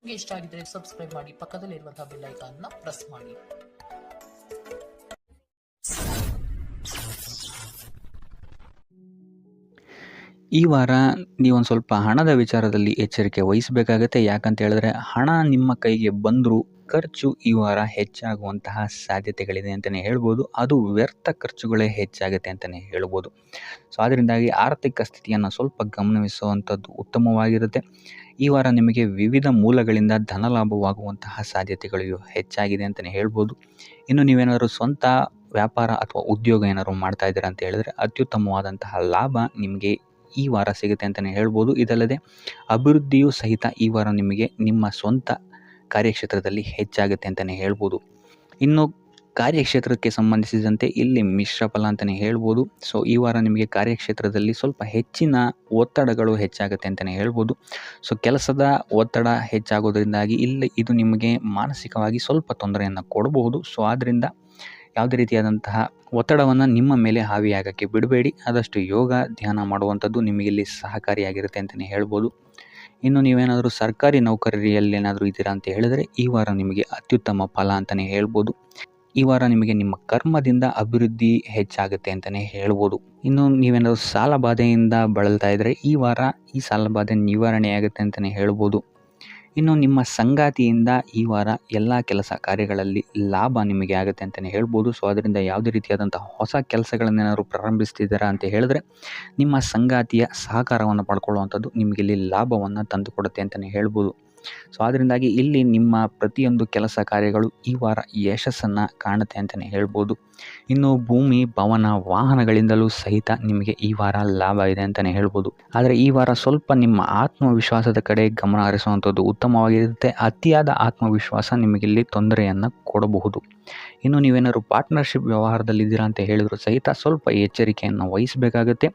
ನಿಮಗೆ ಇಷ್ಟ ಆಗಿದ್ರೆ ಸಬ್ಸ್ಕ್ರೈಬ್ ಮಾಡಿ, ಪಕ್ಕದಲ್ಲಿರುವಂತಹ ಬೆಲ್ ಐಕಾನ್ನ ಪ್ರೆಸ್ ಮಾಡಿ. ಈ ವಾರ ನೀವೊಂದು ಸ್ವಲ್ಪ ಹಣದ ವಿಚಾರದಲ್ಲಿ ಎಚ್ಚರಿಕೆ ವಹಿಸಬೇಕಾಗತ್ತೆ. ಯಾಕಂತ ಹೇಳಿದ್ರೆ ಹಣ ನಿಮ್ಮ ಕೈಗೆ ಬಂದರೂ ಖರ್ಚು ಈ ವಾರ ಹೆಚ್ಚಾಗುವಂತಹ ಸಾಧ್ಯತೆಗಳಿದೆ ಅಂತಲೇ ಹೇಳ್ಬೋದು. ಅದು ವ್ಯರ್ಥ ಖರ್ಚುಗಳೇ ಹೆಚ್ಚಾಗುತ್ತೆ ಅಂತಲೇ ಹೇಳ್ಬೋದು. ಸೊ ಅದರಿಂದಾಗಿ ಆರ್ಥಿಕ ಸ್ಥಿತಿಯನ್ನು ಸ್ವಲ್ಪ ಗಮನಿಸುವಂಥದ್ದು ಉತ್ತಮವಾಗಿರುತ್ತೆ. ಈ ವಾರ ನಿಮಗೆ ವಿವಿಧ ಮೂಲಗಳಿಂದ ಧನ ಲಾಭವಾಗುವಂತಹ ಸಾಧ್ಯತೆಗಳು ಹೆಚ್ಚಾಗಿದೆ ಅಂತಲೇ ಹೇಳ್ಬೋದು. ಇನ್ನು ನೀವೇನಾದರೂ ಸ್ವಂತ ವ್ಯಾಪಾರ ಅಥವಾ ಉದ್ಯೋಗ ಏನಾದ್ರು ಮಾಡ್ತಾ ಇದ್ದೀರಾ ಅಂತ ಹೇಳಿದ್ರೆ ಅತ್ಯುತ್ತಮವಾದಂತಹ ಲಾಭ ನಿಮಗೆ ಈ ವಾರ ಸಿಗುತ್ತೆ ಅಂತಲೇ ಹೇಳ್ಬೋದು. ಇದಲ್ಲದೆ ಅಭಿವೃದ್ಧಿಯೂ ಸಹಿತ ಈ ವಾರ ನಿಮಗೆ ನಿಮ್ಮ ಸ್ವಂತ ಕಾರ್ಯಕ್ಷೇತ್ರದಲ್ಲಿ ಹೆಚ್ಚಾಗುತ್ತೆ ಅಂತಲೇ ಹೇಳ್ಬೋದು. ಇನ್ನು ಕಾರ್ಯಕ್ಷೇತ್ರಕ್ಕೆ ಸಂಬಂಧಿಸಿದಂತೆ ಇಲ್ಲಿ ಮಿಶ್ರ ಫಲ ಅಂತಲೇ ಹೇಳ್ಬೋದು. ಸೊ ಈ ವಾರ ನಿಮಗೆ ಕಾರ್ಯಕ್ಷೇತ್ರದಲ್ಲಿ ಸ್ವಲ್ಪ ಹೆಚ್ಚಿನ ಒತ್ತಡಗಳು ಹೆಚ್ಚಾಗುತ್ತೆ ಅಂತಲೇ ಹೇಳ್ಬೋದು. ಸೊ ಕೆಲಸದ ಒತ್ತಡ ಹೆಚ್ಚಾಗೋದ್ರಿಂದಾಗಿ ಇದು ನಿಮಗೆ ಮಾನಸಿಕವಾಗಿ ಸ್ವಲ್ಪ ತೊಂದರೆಯನ್ನು ಕೊಡಬಹುದು. ಸೊ ಆದ್ದರಿಂದ ಯಾವುದೇ ರೀತಿಯಾದಂತಹ ಒತ್ತಡವನ್ನು ನಿಮ್ಮ ಮೇಲೆ ಹಾವಿಯಾಗೋಕ್ಕೆ ಬಿಡಬೇಡಿ. ಆದಷ್ಟು ಯೋಗ ಧ್ಯಾನ ಮಾಡುವಂಥದ್ದು ನಿಮಗಿಲ್ಲಿ ಸಹಕಾರಿಯಾಗಿರುತ್ತೆ ಅಂತಲೇ ಹೇಳ್ಬೋದು. ಇನ್ನು ನೀವೇನಾದರೂ ಸರ್ಕಾರಿ ನೌಕರಿಯಲ್ಲಿ ಏನಾದರೂ ಇದ್ದೀರಾ ಅಂತ ಹೇಳಿದರೆ ಈ ವಾರ ನಿಮಗೆ ಅತ್ಯುತ್ತಮ ಫಲ ಅಂತಲೇ ಹೇಳ್ಬೋದು. ಈ ವಾರ ನಿಮಗೆ ನಿಮ್ಮ ಕರ್ಮದಿಂದ ಅಭಿವೃದ್ಧಿ ಹೆಚ್ಚಾಗುತ್ತೆ ಅಂತಲೇ ಹೇಳ್ಬೋದು. ಇನ್ನು ನೀವೇನಾದರೂ ಸಾಲ ಬಾಧೆಯಿಂದ ಬಳಲ್ತಾ ಇದ್ದರೆ ಈ ವಾರ ಈ ಸಾಲ ಬಾಧೆ ನಿವಾರಣೆ ಆಗುತ್ತೆ ಅಂತಲೇ ಹೇಳ್ಬೋದು. ಇನ್ನು ನಿಮ್ಮ ಸಂಗಾತಿಯಿಂದ ಈ ವಾರ ಎಲ್ಲ ಕೆಲಸ ಕಾರ್ಯಗಳಲ್ಲಿ ಲಾಭ ನಿಮಗೆ ಆಗುತ್ತೆ ಅಂತಲೇ ಹೇಳ್ಬೋದು. ಸೊ ಅದರಿಂದ ಯಾವುದೇ ರೀತಿಯಾದಂಥ ಹೊಸ ಕೆಲಸಗಳನ್ನೇನಾದ್ರು ಪ್ರಾರಂಭಿಸ್ತಿದ್ದೀರಾ ಅಂತ ಹೇಳಿದ್ರೆ ನಿಮ್ಮ ಸಂಗಾತಿಯ ಸಹಕಾರವನ್ನು ಪಡ್ಕೊಳ್ಳುವಂಥದ್ದು ನಿಮಗಿಲ್ಲಿ ಲಾಭವನ್ನು ತಂದುಕೊಡುತ್ತೆ ಅಂತಲೇ ಹೇಳ್ಬೋದು. ಸೊ ಅದರಿಂದಾಗಿ ಇಲ್ಲಿ ನಿಮ್ಮ ಪ್ರತಿಯೊಂದು ಕೆಲಸ ಕಾರ್ಯಗಳು ಈ ವಾರ ಯಶಸ್ಸನ್ನು ಕಾಣುತ್ತೆ ಅಂತಲೇ ಹೇಳ್ಬೋದು. ಇನ್ನು ಭೂಮಿ, ಭವನ, ವಾಹನಗಳಿಂದಲೂ ಸಹಿತ ನಿಮಗೆ ಈ ವಾರ ಲಾಭ ಇದೆ ಅಂತಲೇ ಹೇಳ್ಬೋದು. ಆದರೆ ಈ ವಾರ ಸ್ವಲ್ಪ ನಿಮ್ಮ ಆತ್ಮವಿಶ್ವಾಸದ ಕಡೆ ಗಮನ ಹರಿಸುವಂಥದ್ದು ಉತ್ತಮವಾಗಿರುತ್ತೆ. ಅತಿಯಾದ ಆತ್ಮವಿಶ್ವಾಸ ನಿಮಗಿಲ್ಲಿ ತೊಂದರೆಯನ್ನು ಕೊಡಬಹುದು. ಇನ್ನು ನೀವೇನಾದ್ರು ಪಾರ್ಟ್ನರ್ಶಿಪ್ ವ್ಯವಹಾರದಲ್ಲಿದ್ದೀರಾ ಅಂತ ಹೇಳಿದ್ರು ಸಹಿತ ಸ್ವಲ್ಪ ಎಚ್ಚರಿಕೆಯನ್ನು ವಹಿಸಬೇಕಾಗುತ್ತೆ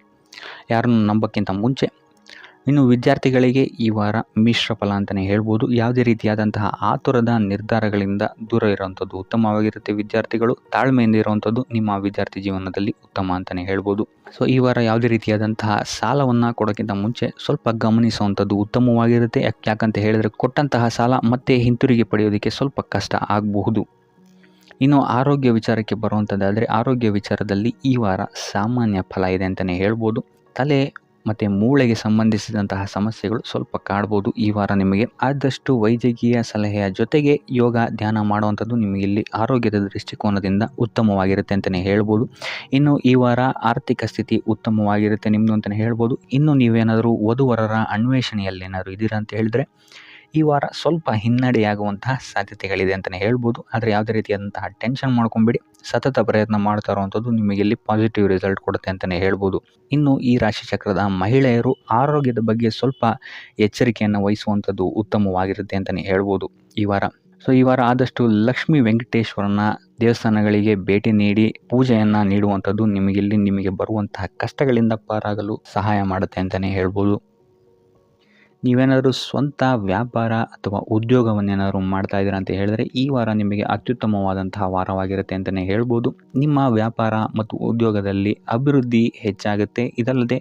ಯಾರನ್ನು ನಂಬೋಕ್ಕಿಂತ ಮುಂಚೆ. ಇನ್ನು ವಿದ್ಯಾರ್ಥಿಗಳಿಗೆ ಈ ವಾರ ಮಿಶ್ರ ಫಲ ಅಂತಲೇ ಹೇಳ್ಬೋದು. ಯಾವುದೇ ರೀತಿಯಾದಂತಹ ಆತುರದ ನಿರ್ಧಾರಗಳಿಂದ ದೂರ ಇರುವಂಥದ್ದು ಉತ್ತಮವಾಗಿರುತ್ತೆ. ವಿದ್ಯಾರ್ಥಿಗಳು ತಾಳ್ಮೆಯಿಂದ ಇರುವಂಥದ್ದು ನಿಮ್ಮ ವಿದ್ಯಾರ್ಥಿ ಜೀವನದಲ್ಲಿ ಉತ್ತಮ ಅಂತಲೇ ಹೇಳ್ಬೋದು. ಸೊ ಈ ವಾರ ಯಾವುದೇ ರೀತಿಯಾದಂತಹ ಸಾಲವನ್ನು ಕೊಡೋಕ್ಕಿಂತ ಮುಂಚೆ ಸ್ವಲ್ಪ ಗಮನಿಸುವಂಥದ್ದು ಉತ್ತಮವಾಗಿರುತ್ತೆ. ಯಾಕಂತ ಹೇಳಿದರೆ ಕೊಟ್ಟಂತಹ ಸಾಲ ಮತ್ತೆ ಹಿಂತಿರುಗಿ ಪಡೆಯೋದಕ್ಕೆ ಸ್ವಲ್ಪ ಕಷ್ಟ ಆಗಬಹುದು. ಇನ್ನು ಆರೋಗ್ಯ ವಿಚಾರಕ್ಕೆ ಬರುವಂಥದ್ದಾದರೆ ಆರೋಗ್ಯ ವಿಚಾರದಲ್ಲಿ ಈ ವಾರ ಸಾಮಾನ್ಯ ಫಲ ಇದೆ ಅಂತಲೇ ಹೇಳ್ಬೋದು. ತಲೆ ಮತ್ತು ಮೂಳೆಗೆ ಸಂಬಂಧಿಸಿದಂತಹ ಸಮಸ್ಯೆಗಳು ಸ್ವಲ್ಪ ಕಾಡ್ಬೋದು ಈ ವಾರ ನಿಮಗೆ. ಆದಷ್ಟು ವೈದ್ಯಕೀಯ ಸಲಹೆಯ ಜೊತೆಗೆ ಯೋಗ ಧ್ಯಾನ ಮಾಡುವಂಥದ್ದು ನಿಮಗಿಲ್ಲಿ ಆರೋಗ್ಯದ ದೃಷ್ಟಿಕೋನದಿಂದ ಉತ್ತಮವಾಗಿರುತ್ತೆ ಅಂತಲೇ ಹೇಳ್ಬೋದು. ಇನ್ನು ಈ ವಾರ ಆರ್ಥಿಕ ಸ್ಥಿತಿ ಉತ್ತಮವಾಗಿರುತ್ತೆ ನಿಮ್ಮದು ಅಂತಲೇ ಹೇಳ್ಬೋದು. ಇನ್ನು ನೀವೇನಾದರೂ ವಧುವರರ ಅನ್ವೇಷಣೆಯಲ್ಲಿ ಏನಾದರೂ ಇದ್ದೀರಾ ಅಂತ ಹೇಳಿದ್ರೆ ಈ ವಾರ ಸ್ವಲ್ಪ ಹಿನ್ನಡೆಯಾಗುವಂತಹ ಸಾಧ್ಯತೆಗಳಿದೆ ಅಂತಲೇ ಹೇಳ್ಬೋದು. ಆದರೆ ಯಾವುದೇ ರೀತಿಯಾದಂತಹ ಟೆನ್ಷನ್ ಮಾಡ್ಕೊಂಬೇಡಿ. ಸತತ ಪ್ರಯತ್ನ ಮಾಡ್ತಾ ಇರುವಂಥದ್ದು ನಿಮಗೆ ಇಲ್ಲಿ ಪಾಸಿಟಿವ್ ರಿಸಲ್ಟ್ ಕೊಡುತ್ತೆ ಅಂತಲೇ ಹೇಳ್ಬೋದು. ಇನ್ನು ಈ ರಾಶಿಚಕ್ರದ ಮಹಿಳೆಯರು ಆರೋಗ್ಯದ ಬಗ್ಗೆ ಸ್ವಲ್ಪ ಎಚ್ಚರಿಕೆಯನ್ನು ವಹಿಸುವಂಥದ್ದು ಉತ್ತಮವಾಗಿರುತ್ತೆ ಅಂತಲೇ ಹೇಳ್ಬೋದು ಈ ವಾರ. ಸೊ ಈ ವಾರ ಆದಷ್ಟು ಲಕ್ಷ್ಮೀ ವೆಂಕಟೇಶ್ವರನ ದೇವಸ್ಥಾನಗಳಿಗೆ ಭೇಟಿ ನೀಡಿ ಪೂಜೆಯನ್ನು ನೀಡುವಂಥದ್ದು ನಿಮಗೆ ಬರುವಂತಹ ಕಷ್ಟಗಳಿಂದ ಪಾರಾಗಲು ಸಹಾಯ ಮಾಡುತ್ತೆ ಅಂತಲೇ ಹೇಳ್ಬೋದು. ನೀವೇನಾದರೂ ಸ್ವಂತ ವ್ಯಾಪಾರ ಅಥವಾ ಉದ್ಯೋಗವನ್ನೇನಾದರೂ ಮಾಡ್ತಾ ಇದ್ದೀರಾ ಅಂತ ಹೇಳಿದ್ರೆ ಈ ವಾರ ನಿಮಗೆ ಅತ್ಯುತ್ತಮವಾದಂತಹ ವಾರವಾಗಿರುತ್ತೆ ಅಂತಲೇ ಹೇಳ್ಬೋದು. ನಿಮ್ಮ ವ್ಯಾಪಾರ ಮತ್ತು ಉದ್ಯೋಗದಲ್ಲಿ ಅಭಿವೃದ್ಧಿ ಹೆಚ್ಚಾಗುತ್ತೆ. ಇದಲ್ಲದೆ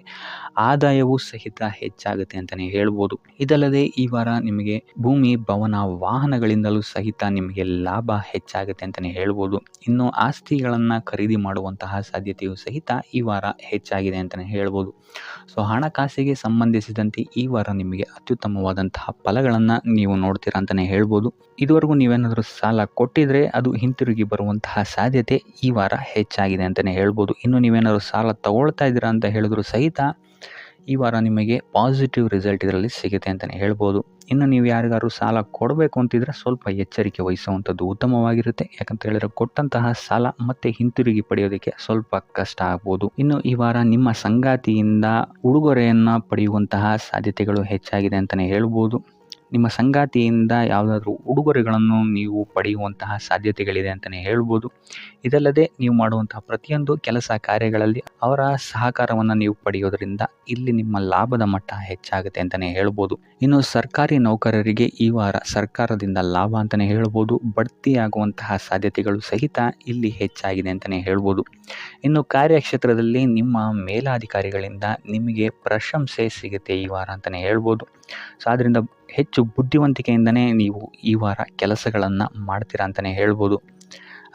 ಆದಾಯವೂ ಸಹಿತ ಹೆಚ್ಚಾಗುತ್ತೆ ಅಂತಲೇ ಹೇಳ್ಬೋದು. ಇದಲ್ಲದೆ ಈ ವಾರ ನಿಮಗೆ ಭೂಮಿ, ಭವನ, ವಾಹನಗಳಿಂದಲೂ ಸಹಿತ ನಿಮಗೆ ಲಾಭ ಹೆಚ್ಚಾಗುತ್ತೆ ಅಂತಲೇ ಹೇಳ್ಬೋದು. ಇನ್ನು ಆಸ್ತಿಗಳನ್ನು ಖರೀದಿ ಮಾಡುವಂತಹ ಸಾಧ್ಯತೆಯೂ ಸಹಿತ ಈ ವಾರ ಹೆಚ್ಚಾಗಿದೆ ಅಂತಲೇ ಹೇಳ್ಬೋದು. ಸೊ ಹಣಕಾಸಿಗೆ ಸಂಬಂಧಿಸಿದಂತೆ ಈ ವಾರ ನಿಮಗೆ ಅತ್ಯುತ್ತಮವಾದಂತಹ ಫಲಗಳನ್ನು ನೀವು ನೋಡ್ತೀರಾ ಅಂತಲೇ ಹೇಳ್ಬೋದು. ಇದುವರೆಗೂ ನೀವೇನಾದರೂ ಸಾಲ ಕೊಟ್ಟಿದ್ರೆ ಅದು ಹಿಂತಿರುಗಿ ಬರುವಂತಹ ಸಾಧ್ಯತೆ ಈ ವಾರ ಹೆಚ್ಚಾಗಿದೆ ಅಂತಲೇ ಹೇಳ್ಬೋದು. ಇನ್ನು ನೀವೇನಾದರೂ ಸಾಲ ತಗೊಳ್ತಾ ಇದ್ದೀರಾ ಅಂತ ಹೇಳಿದ್ರು ಸಹಿತ ಈ ವಾರ ನಿಮಗೆ ಪಾಸಿಟಿವ್ ರಿಸಲ್ಟ್ ಇದರಲ್ಲಿ ಸಿಗುತ್ತೆ ಅಂತಲೇ ಹೇಳ್ಬೋದು. ಇನ್ನು ನೀವು ಯಾರಿಗಾದ್ರು ಸಾಲ ಕೊಡಬೇಕು ಅಂತಿದ್ರೆ ಸ್ವಲ್ಪ ಎಚ್ಚರಿಕೆ ವಹಿಸುವಂಥದ್ದು ಉತ್ತಮವಾಗಿರುತ್ತೆ. ಯಾಕಂತ ಹೇಳಿದ್ರೆ ಕೊಟ್ಟಂತಹ ಸಾಲ ಮತ್ತೆ ಹಿಂತಿರುಗಿ ಪಡೆಯೋದಕ್ಕೆ ಸ್ವಲ್ಪ ಕಷ್ಟ ಆಗ್ಬೋದು. ಇನ್ನು ಈ ವಾರ ನಿಮ್ಮ ಸಂಗಾತಿಯಿಂದ ಉಡುಗೊರೆಯನ್ನು ಪಡೆಯುವಂತಹ ಸಾಧ್ಯತೆಗಳು ಹೆಚ್ಚಾಗಿದೆ ಅಂತಲೇ ಹೇಳ್ಬೋದು. ನಿಮ್ಮ ಸಂಗಾತಿಯಿಂದ ಯಾವುದಾದ್ರೂ ಉಡುಗೊರೆಗಳನ್ನು ನೀವು ಪಡೆಯುವಂತಹ ಸಾಧ್ಯತೆಗಳಿದೆ ಅಂತಲೇ ಹೇಳ್ಬೋದು. ಇದಲ್ಲದೆ ನೀವು ಮಾಡುವಂತಹ ಪ್ರತಿಯೊಂದು ಕೆಲಸ ಕಾರ್ಯಗಳಲ್ಲಿ ಅವರ ಸಹಕಾರವನ್ನು ನೀವು ಪಡೆಯೋದರಿಂದ ಇಲ್ಲಿ ನಿಮ್ಮ ಲಾಭದ ಮಟ್ಟ ಹೆಚ್ಚಾಗುತ್ತೆ ಅಂತಲೇ ಹೇಳ್ಬೋದು. ಇನ್ನು ಸರ್ಕಾರಿ ನೌಕರರಿಗೆ ಈ ವಾರ ಸರ್ಕಾರದಿಂದ ಲಾಭ ಅಂತಲೇ ಹೇಳ್ಬೋದು. ಬಡ್ತಿಯಾಗುವಂತಹ ಸಾಧ್ಯತೆಗಳು ಸಹಿತ ಇಲ್ಲಿ ಹೆಚ್ಚಾಗಿದೆ ಅಂತಲೇ ಹೇಳ್ಬೋದು. ಇನ್ನು ಕಾರ್ಯಕ್ಷೇತ್ರದಲ್ಲಿ ನಿಮ್ಮ ಮೇಲಾಧಿಕಾರಿಗಳಿಂದ ನಿಮಗೆ ಪ್ರಶಂಸೆ ಸಿಗುತ್ತೆ ಈ ವಾರ ಅಂತಲೇ ಹೇಳ್ಬೋದು. ಸೊ ಆದ್ದರಿಂದ ಹೆಚ್ಚು ಬುದ್ಧಿವಂತಿಕೆಯಿಂದನೇ ನೀವು ಈ ವಾರ ಕೆಲಸಗಳನ್ನು ಮಾಡ್ತೀರಾ ಅಂತಲೇ ಹೇಳ್ಬೋದು.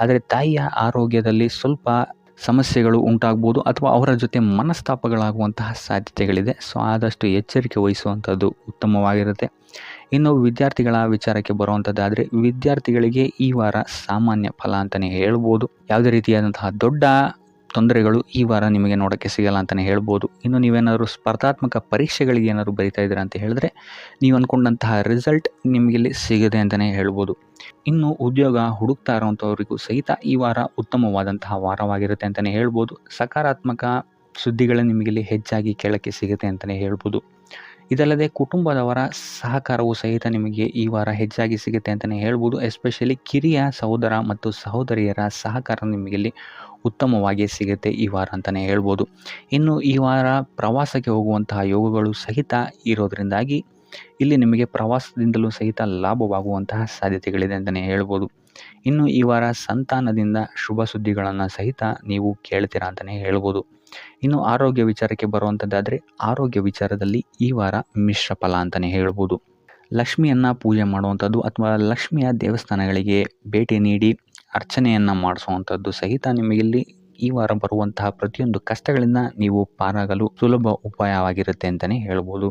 ಆದರೆ ತಾಯಿಯ ಆರೋಗ್ಯದಲ್ಲಿ ಸ್ವಲ್ಪ ಸಮಸ್ಯೆಗಳು ಉಂಟಾಗ್ಬೋದು ಅಥವಾ ಅವರ ಜೊತೆ ಮನಸ್ತಾಪಗಳಾಗುವಂತಹ ಸಾಧ್ಯತೆಗಳಿದೆ. ಸೊ ಆದಷ್ಟು ಎಚ್ಚರಿಕೆ ವಹಿಸುವಂಥದ್ದು ಉತ್ತಮವಾಗಿರುತ್ತೆ. ಇನ್ನು ವಿದ್ಯಾರ್ಥಿಗಳ ವಿಚಾರಕ್ಕೆ ಬರುವಂಥದ್ದಾದರೆ ವಿದ್ಯಾರ್ಥಿಗಳಿಗೆ ಈ ವಾರ ಸಾಮಾನ್ಯ ಫಲ ಅಂತಲೇ ಹೇಳ್ಬೋದು. ಯಾವುದೇ ರೀತಿಯಾದಂತಹ ದೊಡ್ಡ ತೊಂದರೆಗಳು ಈ ವಾರ ನಿಮಗೆ ನೋಡೋಕ್ಕೆ ಸಿಗಲ್ಲ ಅಂತಲೇ ಹೇಳ್ಬೋದು. ಇನ್ನು ನೀವೇನಾದರೂ ಸ್ಪರ್ಧಾತ್ಮಕ ಪರೀಕ್ಷೆಗಳಿಗೆ ಏನಾದರೂ ಬರಿತಾ ಇದ್ದೀರಾ ಅಂತ ಹೇಳಿದ್ರೆ ನೀವು ಅಂದ್ಕೊಂಡಂತಹ ರಿಸಲ್ಟ್ ನಿಮಗಿಲ್ಲಿ ಸಿಗದೆ ಅಂತಲೇ ಹೇಳ್ಬೋದು. ಇನ್ನು ಉದ್ಯೋಗ ಹುಡುಕ್ತಾ ಇರೋವಂಥವ್ರಿಗೂ ಸಹಿತ ಈ ವಾರ ಉತ್ತಮವಾದಂತಹ ವಾರವಾಗಿರುತ್ತೆ ಅಂತಲೇ ಹೇಳ್ಬೋದು. ಸಕಾರಾತ್ಮಕ ಸುದ್ದಿಗಳು ನಿಮಗಿಲ್ಲಿ ಹೆಚ್ಚಾಗಿ ಕೇಳೋಕ್ಕೆ ಸಿಗುತ್ತೆ ಅಂತಲೇ ಹೇಳ್ಬೋದು. ಇದಲ್ಲದೆ ಕುಟುಂಬದವರ ಸಹಕಾರವು ಸಹಿತ ನಿಮಗೆ ಈ ವಾರ ಹೆಚ್ಚಾಗಿ ಸಿಗುತ್ತೆ ಅಂತಲೇ ಹೇಳ್ಬೋದು. ಎಸ್ಪೆಷಲಿ ಕಿರಿಯ ಸಹೋದರ ಮತ್ತು ಸಹೋದರಿಯರ ಸಹಕಾರ ನಿಮಗಿಲ್ಲಿ ಉತ್ತಮವಾಗಿ ಸಿಗುತ್ತೆ ಈ ವಾರ ಅಂತಲೇ ಹೇಳ್ಬೋದು. ಇನ್ನು ಈ ವಾರ ಪ್ರವಾಸಕ್ಕೆ ಹೋಗುವಂತಹ ಯೋಗಗಳು ಸಹಿತ ಇರೋದರಿಂದಾಗಿ ಇಲ್ಲಿ ನಿಮಗೆ ಪ್ರವಾಸದಿಂದಲೂ ಸಹಿತ ಲಾಭವಾಗುವಂತಹ ಸಾಧ್ಯತೆಗಳಿದೆ ಅಂತಲೇ ಹೇಳ್ಬೋದು. ಇನ್ನು ಈ ವಾರ ಸಂತಾನದಿಂದ ಶುಭ ಸುದ್ದಿಗಳನ್ನು ಸಹಿತ ನೀವು ಕೇಳ್ತೀರಾ ಅಂತಲೇ ಹೇಳ್ಬೋದು. ಇನ್ನು ಆರೋಗ್ಯ ವಿಚಾರಕ್ಕೆ ಬರುವಂಥದ್ದಾದರೆ ಆರೋಗ್ಯ ವಿಚಾರದಲ್ಲಿ ಈ ವಾರ ಮಿಶ್ರ ಫಲ ಅಂತಲೇ ಹೇಳ್ಬೋದು. ಲಕ್ಷ್ಮಿಯನ್ನು ಪೂಜೆ ಮಾಡುವಂಥದ್ದು ಅಥವಾ ಲಕ್ಷ್ಮಿಯ ದೇವಸ್ಥಾನಗಳಿಗೆ ಭೇಟಿ ನೀಡಿ ಅರ್ಚನೆಯನ್ನು ಮಾಡಿಸುವಂಥದ್ದು ಸಹಿತ ನಿಮಗಿಲ್ಲಿ ಈ ವಾರ ಬರುವಂತಹ ಪ್ರತಿಯೊಂದು ಕಷ್ಟಗಳಿಂದ ನೀವು ಪಾರಾಗಲು ಸುಲಭ ಉಪಾಯವಾಗಿರುತ್ತೆ ಅಂತಲೇ ಹೇಳ್ಬೋದು.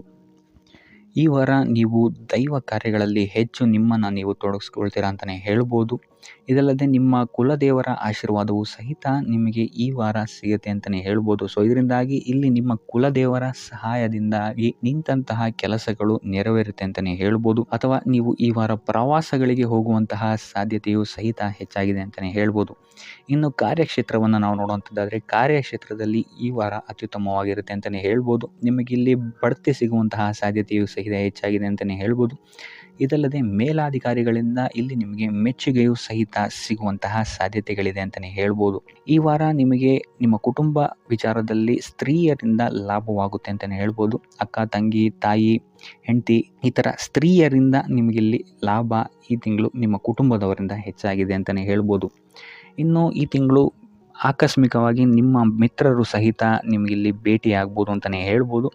ಈ ವಾರ ನೀವು ದೈವ ಕಾರ್ಯಗಳಲ್ಲಿ ಹೆಚ್ಚು ನಿಮ್ಮನ್ನು ನೀವು ತೊಡಗಿಸ್ಕೊಳ್ತೀರಾ ಅಂತಲೇ ಹೇಳ್ಬೋದು. ಇದಲ್ಲದೆ ನಿಮ್ಮ ಕುಲದೇವರ ಆಶೀರ್ವಾದವು ಸಹಿತ ನಿಮಗೆ ಈ ವಾರ ಸಿಗುತ್ತೆ ಅಂತಲೇ ಹೇಳ್ಬೋದು. ಸೊ ಇದರಿಂದಾಗಿ ಇಲ್ಲಿ ನಿಮ್ಮ ಕುಲದೇವರ ಸಹಾಯದಿಂದಾಗಿ ನಿಂತಹ ಕೆಲಸಗಳು ನೆರವೇರುತ್ತೆ ಅಂತಲೇ ಹೇಳ್ಬೋದು. ಅಥವಾ ನೀವು ಈ ವಾರ ಪ್ರವಾಸಗಳಿಗೆ ಹೋಗುವಂತಹ ಸಾಧ್ಯತೆಯು ಸಹಿತ ಹೆಚ್ಚಾಗಿದೆ ಅಂತಲೇ ಹೇಳ್ಬೋದು. ಇನ್ನು ಕಾರ್ಯಕ್ಷೇತ್ರವನ್ನು ನಾವು ನೋಡುವಂಥದ್ದಾದರೆ ಕಾರ್ಯಕ್ಷೇತ್ರದಲ್ಲಿ ಈ ವಾರ ಅತ್ಯುತ್ತಮವಾಗಿರುತ್ತೆ ಅಂತಲೇ ಹೇಳ್ಬೋದು. ನಿಮಗಿಲ್ಲಿ ಬಡ್ತಿ ಸಿಗುವಂತಹ ಸಾಧ್ಯತೆಯು ಸಹಿತ ಹೆಚ್ಚಾಗಿದೆ ಅಂತಲೇ ಹೇಳ್ಬೋದು. ಇದಲ್ಲದೆ ಮೇಲಾಧಿಕಾರಿಗಳಿಂದ ಇಲ್ಲಿ ನಿಮಗೆ ಮೆಚ್ಚುಗೆಯು ಸಹಿತ ಸಿಗುವಂತಹ ಸಾಧ್ಯತೆಗಳಿದೆ ಅಂತಲೇ ಹೇಳ್ಬೋದು. ಈ ವಾರ ನಿಮಗೆ ನಿಮ್ಮ ಕುಟುಂಬ ವಿಚಾರದಲ್ಲಿ ಸ್ತ್ರೀಯರಿಂದ ಲಾಭವಾಗುತ್ತೆ ಅಂತಲೇ ಹೇಳ್ಬೋದು. ಅಕ್ಕ, ತಂಗಿ, ತಾಯಿ, ಹೆಂಡತಿ ಈ ಥರ ಸ್ತ್ರೀಯರಿಂದ ನಿಮಗಿಲ್ಲಿ ಲಾಭ ಈ ತಿಂಗಳು ನಿಮ್ಮ ಕುಟುಂಬದವರಿಂದ ಹೆಚ್ಚಾಗಿದೆ ಅಂತಲೇ ಹೇಳ್ಬೋದು. ಇನ್ನು ಈ ತಿಂಗಳು ಆಕಸ್ಮಿಕವಾಗಿ ನಿಮ್ಮ ಮಿತ್ರರು ಸಹಿತ ನಿಮಗಿಲ್ಲಿ ಭೇಟಿಯಾಗ್ಬೋದು ಅಂತಲೇ ಹೇಳ್ಬೋದು.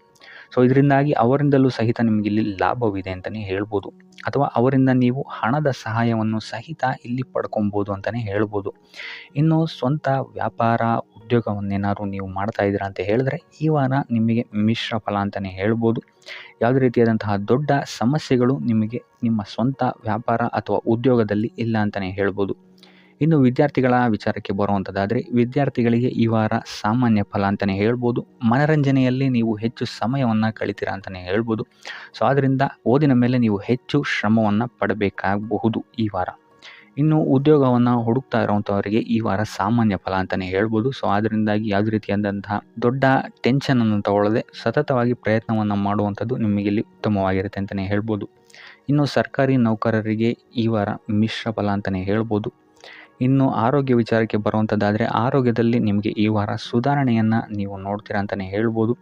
ಸೊ ಇದರಿಂದಾಗಿ ಅವರಿಂದಲೂ ಸಹಿತ ನಿಮಗಿಲ್ಲಿ ಲಾಭವಿದೆ ಅಂತಲೇ ಹೇಳ್ಬೋದು. ಅಥವಾ ಅವರಿಂದ ನೀವು ಹಣದ ಸಹಾಯವನ್ನು ಸಹಿತ ಇಲ್ಲಿ ಪಡ್ಕೊಬೋದು ಅಂತಲೇ ಹೇಳ್ಬೋದು. ಇನ್ನು ಸ್ವಂತ ವ್ಯಾಪಾರ ಉದ್ಯೋಗವನ್ನೇನಾದ್ರು ನೀವು ಮಾಡ್ತಾ ಇದ್ದೀರಾ ಅಂತ ಹೇಳಿದ್ರೆ ಈ ವಾರ ನಿಮಗೆ ಮಿಶ್ರ ಫಲ ಅಂತಲೇ ಹೇಳ್ಬೋದು. ಯಾವುದೇ ರೀತಿಯಾದಂತಹ ದೊಡ್ಡ ಸಮಸ್ಯೆಗಳು ನಿಮಗೆ ನಿಮ್ಮ ಸ್ವಂತ ವ್ಯಾಪಾರ ಅಥವಾ ಉದ್ಯೋಗದಲ್ಲಿ ಇಲ್ಲ ಅಂತಲೇ ಹೇಳ್ಬೋದು. ಇನ್ನು ವಿದ್ಯಾರ್ಥಿಗಳ ವಿಚಾರಕ್ಕೆ ಬರುವಂಥದ್ದಾದರೆ ವಿದ್ಯಾರ್ಥಿಗಳಿಗೆ ಈ ವಾರ ಸಾಮಾನ್ಯ ಫಲ ಅಂತಲೇ ಹೇಳ್ಬೋದು. ಮನರಂಜನೆಯಲ್ಲಿ ನೀವು ಹೆಚ್ಚು ಸಮಯವನ್ನು ಕಳಿತೀರಾ ಅಂತಲೇ ಹೇಳ್ಬೋದು. ಸೊ ಆದ್ದರಿಂದ ಓದಿನ ಮೇಲೆ ನೀವು ಹೆಚ್ಚು ಶ್ರಮವನ್ನು ಪಡಬೇಕಾಗಬಹುದು ಈ ವಾರ. ಇನ್ನು ಉದ್ಯೋಗವನ್ನು ಹುಡುಕ್ತಾ ಇರೋವಂಥವರಿಗೆ ಈ ವಾರ ಸಾಮಾನ್ಯ ಫಲ ಅಂತಲೇ ಹೇಳ್ಬೋದು. ಸೊ ಅದರಿಂದಾಗಿ ಯಾವುದೇ ರೀತಿಯಾದಂತಹ ದೊಡ್ಡ ಟೆನ್ಷನನ್ನು ತಗೊಳ್ಳದೆ ಸತತವಾಗಿ ಪ್ರಯತ್ನವನ್ನು ಮಾಡುವಂಥದ್ದು ನಿಮಗಿಲ್ಲಿ ಉತ್ತಮವಾಗಿರುತ್ತೆ ಅಂತಲೇ ಹೇಳ್ಬೋದು. ಇನ್ನು ಸರ್ಕಾರಿ ನೌಕರರಿಗೆ ಈ ವಾರ ಮಿಶ್ರ ಫಲ ಅಂತಲೇ ಹೇಳ್ಬೋದು. ಇನ್ನು ಆರೋಗ್ಯ ವಿಚಾರಕ್ಕೆ ಬರುವಂಥದ್ದಾದರೆ ಆರೋಗ್ಯದಲ್ಲಿ ನಿಮಗೆ ಈ ವಾರ ಸುಧಾರಣೆಯನ್ನು ನೀವು ನೋಡ್ತೀರಾ ಅಂತಲೇ ಹೇಳ್ಬೋದು.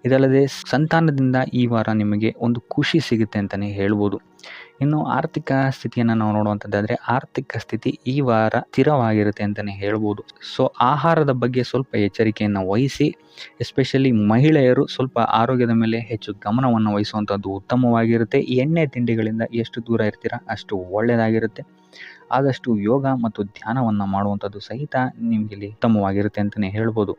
ಇದಲ್ಲದೆ ಸಂತಾನದಿಂದ ಈ ವಾರ ನಿಮಗೆ ಒಂದು ಖುಷಿ ಸಿಗುತ್ತೆ ಅಂತಲೇ ಹೇಳ್ಬೋದು. ಇನ್ನು ಆರ್ಥಿಕ ಸ್ಥಿತಿಯನ್ನು ನಾವು ನೋಡುವಂಥದ್ದಾದರೆ ಆರ್ಥಿಕ ಸ್ಥಿತಿ ಈ ವಾರ ಸ್ಥಿರವಾಗಿರುತ್ತೆ ಅಂತಲೇ ಹೇಳ್ಬೋದು. ಸೊ ಆಹಾರದ ಬಗ್ಗೆ ಸ್ವಲ್ಪ ಎಚ್ಚರಿಕೆಯನ್ನು ವಹಿಸಿ, ಎಸ್ಪೆಷಲಿ ಮಹಿಳೆಯರು ಸ್ವಲ್ಪ ಆರೋಗ್ಯದ ಮೇಲೆ ಹೆಚ್ಚು ಗಮನವನ್ನು ವಹಿಸುವಂಥದ್ದು ಉತ್ತಮವಾಗಿರುತ್ತೆ. ಎಣ್ಣೆ ತಿಂಡಿಗಳಿಂದ ಎಷ್ಟು ದೂರ ಇರ್ತೀರಾ ಅಷ್ಟು ಒಳ್ಳೆಯದಾಗಿರುತ್ತೆ. ಆದಷ್ಟು ಯೋಗ ಮತ್ತು ಧ್ಯಾನವನ್ನು ಮಾಡುವಂಥದ್ದು ಸಹಿತ ನಿಮಗಿಲ್ಲಿ ಉತ್ತಮವಾಗಿರುತ್ತೆ ಅಂತಲೇ ಹೇಳ್ಬೋದು.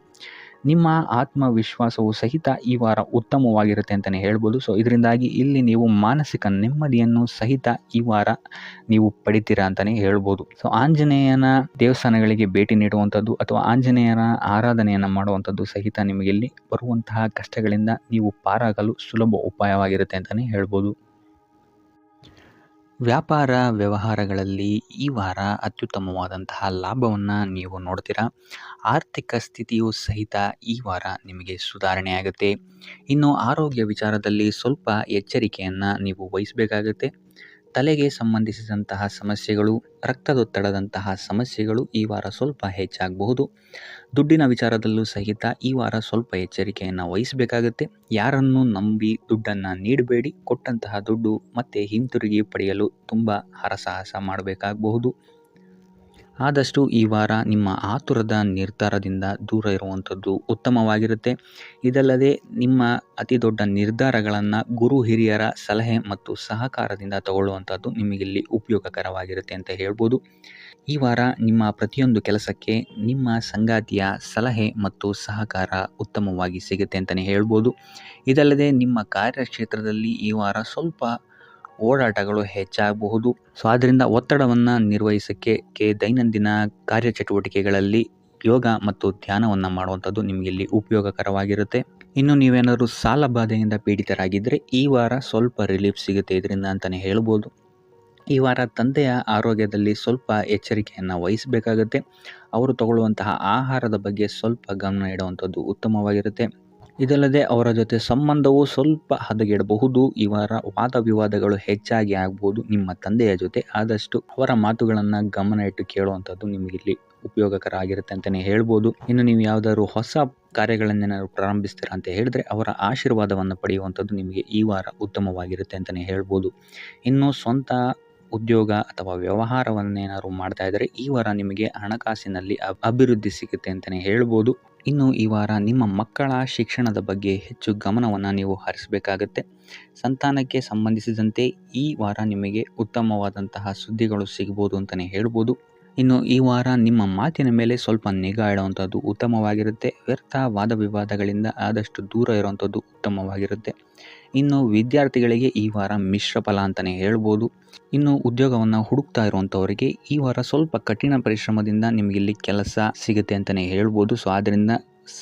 ನಿಮ್ಮ ಆತ್ಮವಿಶ್ವಾಸವು ಸಹಿತ ಈ ವಾರ ಉತ್ತಮವಾಗಿರುತ್ತೆ ಅಂತಲೇ ಹೇಳ್ಬೋದು. ಸೊ ಇದರಿಂದಾಗಿ ಇಲ್ಲಿ ನೀವು ಮಾನಸಿಕ ನೆಮ್ಮದಿಯನ್ನು ಸಹಿತ ಈ ವಾರ ನೀವು ಪಡಿತೀರಾ ಅಂತಲೇ ಹೇಳ್ಬೋದು. ಸೊ ಆಂಜನೇಯನ ದೇವಸ್ಥಾನಗಳಿಗೆ ಭೇಟಿ ನೀಡುವಂಥದ್ದು ಅಥವಾ ಆಂಜನೇಯನ ಆರಾಧನೆಯನ್ನು ಮಾಡುವಂಥದ್ದು ಸಹಿತ ನಿಮಗಿಲ್ಲಿ ಬರುವಂತಹ ಕಷ್ಟಗಳಿಂದ ನೀವು ಪಾರಾಗಲು ಸುಲಭ ಉಪಾಯವಾಗಿರುತ್ತೆ ಅಂತಲೇ ಹೇಳ್ಬೋದು. ವ್ಯಾಪಾರ ವ್ಯವಹಾರಗಳಲ್ಲಿ ಈ ವಾರ ಅತ್ಯುತ್ತಮವಾದಂತಹ ಲಾಭವನ್ನು ನೀವು ನೋಡ್ತೀರಾ. ಆರ್ಥಿಕ ಸ್ಥಿತಿಯು ಸಹಿತ ಈ ವಾರ ನಿಮಗೆ ಸುಧಾರಣೆಯಾಗುತ್ತೆ. ಇನ್ನು ಆರೋಗ್ಯ ವಿಚಾರದಲ್ಲಿ ಸ್ವಲ್ಪ ಎಚ್ಚರಿಕೆಯನ್ನು ನೀವು ವಹಿಸಬೇಕಾಗುತ್ತೆ. ತಲೆಗೆ ಸಂಬಂಧಿಸಿದಂತಹ ಸಮಸ್ಯೆಗಳು, ರಕ್ತದೊತ್ತಡದಂತಹ ಸಮಸ್ಯೆಗಳು ಈ ವಾರ ಸ್ವಲ್ಪ ಹೆಚ್ಚಾಗಬಹುದು. ದುಡ್ಡಿನ ವಿಚಾರದಲ್ಲೂ ಸಹಿತ ಈ ವಾರ ಸ್ವಲ್ಪ ಎಚ್ಚರಿಕೆಯನ್ನು ವಹಿಸಬೇಕಾಗುತ್ತೆ. ಯಾರನ್ನು ನಂಬಿ ದುಡ್ಡನ್ನು ನೀಡಬೇಡಿ. ಕೊಟ್ಟಂತಹ ದುಡ್ಡು ಮತ್ತೆ ಹಿಂತಿರುಗಿ ಪಡೆಯಲು ತುಂಬ ಹರಸಾಹಸ ಮಾಡಬೇಕಾಗಬಹುದು. ಆದಷ್ಟು ಈ ವಾರ ನಿಮ್ಮ ಆತುರದ ನಿರ್ಧಾರದಿಂದ ದೂರ ಇರುವಂಥದ್ದು ಉತ್ತಮವಾಗಿರುತ್ತೆ. ಇದಲ್ಲದೆ ನಿಮ್ಮ ಅತಿ ದೊಡ್ಡ ನಿರ್ಧಾರಗಳನ್ನು ಗುರು ಹಿರಿಯರ ಸಲಹೆ ಮತ್ತು ಸಹಕಾರದಿಂದ ತಗೊಳ್ಳುವಂಥದ್ದು ನಿಮಗಿಲ್ಲಿ ಉಪಯೋಗಕರವಾಗಿರುತ್ತೆ ಅಂತ ಹೇಳ್ಬೋದು. ಈ ವಾರ ನಿಮ್ಮ ಪ್ರತಿಯೊಂದು ಕೆಲಸಕ್ಕೆ ನಿಮ್ಮ ಸಂಗಾತಿಯ ಸಲಹೆ ಮತ್ತು ಸಹಕಾರ ಉತ್ತಮವಾಗಿ ಸಿಗುತ್ತೆ ಅಂತಲೇ ಹೇಳ್ಬೋದು. ಇದಲ್ಲದೆ ನಿಮ್ಮ ಕಾರ್ಯಕ್ಷೇತ್ರದಲ್ಲಿ ಈ ವಾರ ಸ್ವಲ್ಪ ಓಡಾಟಗಳು ಹೆಚ್ಚಾಗಬಹುದು. ಸೊ ಆದ್ದರಿಂದ ಒತ್ತಡವನ್ನು ನಿರ್ವಹಿಸೋಕ್ಕೆ ದೈನಂದಿನ ಕಾರ್ಯಚಟುವಟಿಕೆಗಳಲ್ಲಿ ಯೋಗ ಮತ್ತು ಧ್ಯಾನವನ್ನು ಮಾಡುವಂಥದ್ದು ನಿಮಗೆ ಇಲ್ಲಿ ಉಪಯೋಗಕರವಾಗಿರುತ್ತೆ. ಇನ್ನು ನೀವೇನಾದರೂ ಸಾಲ ಬಾಧೆಯಿಂದ ಪೀಡಿತರಾಗಿದ್ದರೆ ಈ ವಾರ ಸ್ವಲ್ಪ ರಿಲೀಫ್ ಸಿಗುತ್ತೆ ಇದರಿಂದ ಅಂತಲೇ ಹೇಳ್ಬೋದು. ಈ ವಾರ ತಂದೆಯ ಆರೋಗ್ಯದಲ್ಲಿ ಸ್ವಲ್ಪ ಎಚ್ಚರಿಕೆಯನ್ನು ವಹಿಸಬೇಕಾಗುತ್ತೆ. ಅವರು ತಗೊಳ್ಳುವಂತಹ ಆಹಾರದ ಬಗ್ಗೆ ಸ್ವಲ್ಪ ಗಮನ ಇಡುವಂಥದ್ದು ಉತ್ತಮವಾಗಿರುತ್ತೆ. ಇದಲ್ಲದೆ ಅವರ ಜೊತೆ ಸಂಬಂಧವು ಸ್ವಲ್ಪ ಹದಗೆಡಬಹುದು. ಈ ವಾರ ವಾದ ವಿವಾದಗಳು ಹೆಚ್ಚಾಗಿ ಆಗ್ಬೋದು ನಿಮ್ಮ ತಂದೆಯ ಜೊತೆ. ಆದಷ್ಟು ಅವರ ಮಾತುಗಳನ್ನು ಗಮನ ಇಟ್ಟು ಕೇಳುವಂಥದ್ದು ನಿಮಗಿಲ್ಲಿ ಉಪಯೋಗಕರ ಆಗಿರುತ್ತೆ ಅಂತಲೇ ಹೇಳ್ಬೋದು. ಇನ್ನು ನೀವು ಯಾವುದಾದ್ರು ಹೊಸ ಕಾರ್ಯಗಳನ್ನೇನಾದ್ರು ಪ್ರಾರಂಭಿಸ್ತೀರಾ ಅಂತ ಹೇಳಿದ್ರೆ ಅವರ ಆಶೀರ್ವಾದವನ್ನು ಪಡೆಯುವಂಥದ್ದು ನಿಮಗೆ ಈ ವಾರ ಉತ್ತಮವಾಗಿರುತ್ತೆ ಅಂತಲೇ ಹೇಳ್ಬೋದು. ಇನ್ನು ಸ್ವಂತ ಉದ್ಯೋಗ ಅಥವಾ ವ್ಯವಹಾರವನ್ನೇನಾದ್ರು ಮಾಡ್ತಾ ಇದ್ದರೆ ಈ ವಾರ ನಿಮಗೆ ಹಣಕಾಸಿನಲ್ಲಿ ಅಭಿವೃದ್ಧಿ ಸಿಗುತ್ತೆ ಅಂತಲೇ ಹೇಳ್ಬೋದು. ಇನ್ನು ಈ ವಾರ ನಿಮ್ಮ ಮಕ್ಕಳ ಶಿಕ್ಷಣದ ಬಗ್ಗೆ ಹೆಚ್ಚು ಗಮನವನ್ನು ನೀವು ಹರಿಸಬೇಕಾಗತ್ತೆ. ಸಂತಾನಕ್ಕೆ ಸಂಬಂಧಿಸಿದಂತೆ ಈ ವಾರ ನಿಮಗೆ ಉತ್ತಮವಾದಂತಹ ಸುದ್ದಿಗಳು ಸಿಗ್ಬೋದು ಅಂತಲೇ ಹೇಳ್ಬೋದು. ಇನ್ನು ಈ ವಾರ ನಿಮ್ಮ ಮಾತಿನ ಮೇಲೆ ಸ್ವಲ್ಪ ನಿಗಾ ಇಡುವಂಥದ್ದು ಉತ್ತಮವಾಗಿರುತ್ತೆ. ವ್ಯರ್ಥ ವಾದ ವಿವಾದಗಳಿಂದ ಆದಷ್ಟು ದೂರ ಇರುವಂಥದ್ದು ಉತ್ತಮವಾಗಿರುತ್ತೆ. ಇನ್ನು ವಿದ್ಯಾರ್ಥಿಗಳಿಗೆ ಈ ವಾರ ಮಿಶ್ರ ಫಲ ಅಂತಲೇ ಹೇಳ್ಬೋದು. ಇನ್ನು ಉದ್ಯೋಗವನ್ನು ಹುಡುಕ್ತಾ ಇರುವಂಥವರಿಗೆ ಈ ವಾರ ಸ್ವಲ್ಪ ಕಠಿಣ ಪರಿಶ್ರಮದಿಂದ ನಿಮಗಿಲ್ಲಿ ಕೆಲಸ ಸಿಗುತ್ತೆ ಅಂತಲೇ ಹೇಳ್ಬೋದು. ಸೊ ಆದ್ದರಿಂದ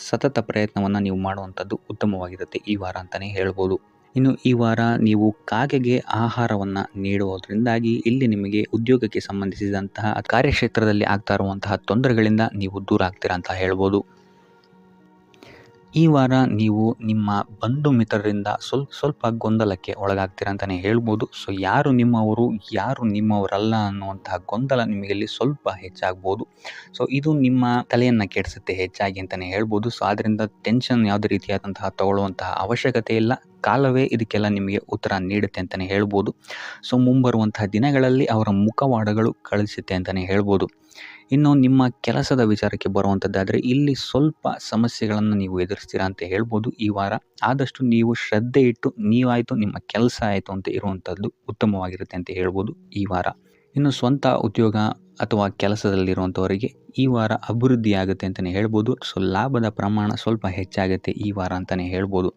ಸತತ ಪ್ರಯತ್ನವನ್ನು ನೀವು ಮಾಡುವಂಥದ್ದು ಉತ್ತಮವಾಗಿರುತ್ತೆ ಈ ವಾರ ಅಂತಲೇ ಹೇಳ್ಬೋದು. ಇನ್ನು ಈ ವಾರ ನೀವು ಕಾಗೆಗೆ ಆಹಾರವನ್ನು ನೀಡುವುದರಿಂದಾಗಿ ಇಲ್ಲಿ ನಿಮಗೆ ಉದ್ಯೋಗಕ್ಕೆ ಸಂಬಂಧಿಸಿದಂತಹ ಕಾರ್ಯಕ್ಷೇತ್ರದಲ್ಲಿ ಆಗ್ತಾ ಇರುವಂತಹ ತೊಂದರೆಗಳಿಂದ ನೀವು ದೂರ ಆಗ್ತೀರಾ ಅಂತ ಹೇಳ್ಬೋದು. ಈ ವಾರ ನೀವು ನಿಮ್ಮ ಬಂಧು ಮಿತ್ರರಿಂದ ಸ್ವಲ್ಪ ಗೊಂದಲಕ್ಕೆ ಒಳಗಾಗ್ತೀರಾ ಅಂತಲೇ ಹೇಳ್ಬೋದು. ಸೊ ಯಾರು ನಿಮ್ಮವರು ಯಾರು ನಿಮ್ಮವರಲ್ಲ ಅನ್ನುವಂತಹ ಗೊಂದಲ ನಿಮಗಲ್ಲಿ ಸ್ವಲ್ಪ ಹೆಚ್ಚಾಗ್ಬೋದು. ಸೊ ಇದು ನಿಮ್ಮ ತಲೆಯನ್ನು ಕೆಡಿಸುತ್ತೆ ಹೆಚ್ಚಾಗಿ ಅಂತಲೇ ಹೇಳ್ಬೋದು. ಸೊ ಆದ್ದರಿಂದ ಟೆನ್ಷನ್ ಯಾವುದೇ ರೀತಿಯಾದಂತಹ ತಗೊಳ್ಳುವಂತಹ ಅವಶ್ಯಕತೆ ಇಲ್ಲ. ಕಾಲವೇ ಇದಕ್ಕೆಲ್ಲ ನಿಮಗೆ ಉತ್ತರ ನೀಡುತ್ತೆ ಅಂತಲೇ ಹೇಳ್ಬೋದು. ಸೊ ಮುಂಬರುವಂತಹ ದಿನಗಳಲ್ಲಿ ಅವರ ಮುಖವಾಡಗಳು ಕಳಿಸುತ್ತೆ ಅಂತಲೇ ಹೇಳ್ಬೋದು. ಇನ್ನು ನಿಮ್ಮ ಕೆಲಸದ ವಿಚಾರಕ್ಕೆ ಬರುವಂಥದ್ದಾದರೆ ಇಲ್ಲಿ ಸ್ವಲ್ಪ ಸಮಸ್ಯೆಗಳನ್ನು ನೀವು ಎದುರಿಸ್ತೀರಾ ಅಂತ ಹೇಳ್ಬೋದು ಈ ವಾರ. ಆದಷ್ಟು ನೀವು ಶ್ರದ್ಧೆ ಇಟ್ಟು ನೀವಾಯಿತು ನಿಮ್ಮ ಕೆಲಸ ಆಯಿತು ಅಂತ ಇರುವಂಥದ್ದು ಉತ್ತಮವಾಗಿರುತ್ತೆ ಅಂತ ಹೇಳ್ಬೋದು ಈ ವಾರ. ಇನ್ನು ಸ್ವಂತ ಉದ್ಯೋಗ ಅಥವಾ ಕೆಲಸದಲ್ಲಿರುವಂಥವರಿಗೆ ಈ ವಾರ ಅಭಿವೃದ್ಧಿ ಆಗುತ್ತೆ ಅಂತಲೇ ಹೇಳ್ಬೋದು. ಸೊ ಲಾಭದ ಪ್ರಮಾಣ ಸ್ವಲ್ಪ ಹೆಚ್ಚಾಗುತ್ತೆ ಈ ವಾರ ಅಂತಲೇ ಹೇಳ್ಬೋದು.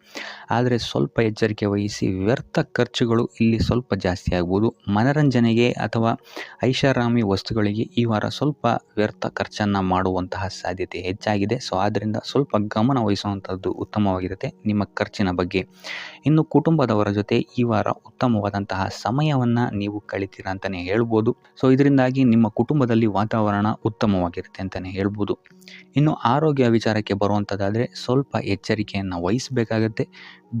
ಆದರೆ ಸ್ವಲ್ಪ ಎಚ್ಚರಿಕೆ ವಹಿಸಿ. ವ್ಯರ್ಥ ಖರ್ಚುಗಳು ಇಲ್ಲಿ ಸ್ವಲ್ಪ ಜಾಸ್ತಿ ಆಗ್ಬೋದು. ಮನರಂಜನೆಗೆ ಅಥವಾ ಐಷಾರಾಮಿ ವಸ್ತುಗಳಿಗೆ ಈ ವಾರ ಸ್ವಲ್ಪ ವ್ಯರ್ಥ ಖರ್ಚನ್ನು ಮಾಡುವಂತಹ ಸಾಧ್ಯತೆ ಹೆಚ್ಚಾಗಿದೆ. ಸೊ ಆದ್ದರಿಂದ ಸ್ವಲ್ಪ ಗಮನ ವಹಿಸುವಂಥದ್ದು ಉತ್ತಮವಾಗಿರುತ್ತೆ ನಿಮ್ಮ ಖರ್ಚಿನ ಬಗ್ಗೆ. ಇನ್ನು ಕುಟುಂಬದವರ ಜೊತೆ ಈ ವಾರ ಉತ್ತಮವಾದಂತಹ ಸಮಯವನ್ನು ನೀವು ಕಳಿತೀರಾ ಅಂತಲೇ ಹೇಳ್ಬೋದು. ಸೊ ಇದರಿಂದಾಗಿ ನಿಮ್ಮ ಕುಟುಂಬದಲ್ಲಿ ವಾತಾವರಣ ಉತ್ತಮವಾಗಿರುತ್ತೆ ಅಂತಲೇ ಹೇಳ್ಬೋದು. ಇನ್ನು ಆರೋಗ್ಯ ವಿಚಾರಕ್ಕೆ ಬರುವಂಥದ್ದಾದರೆ ಸ್ವಲ್ಪ ಎಚ್ಚರಿಕೆಯನ್ನು ವಹಿಸಬೇಕಾಗತ್ತೆ.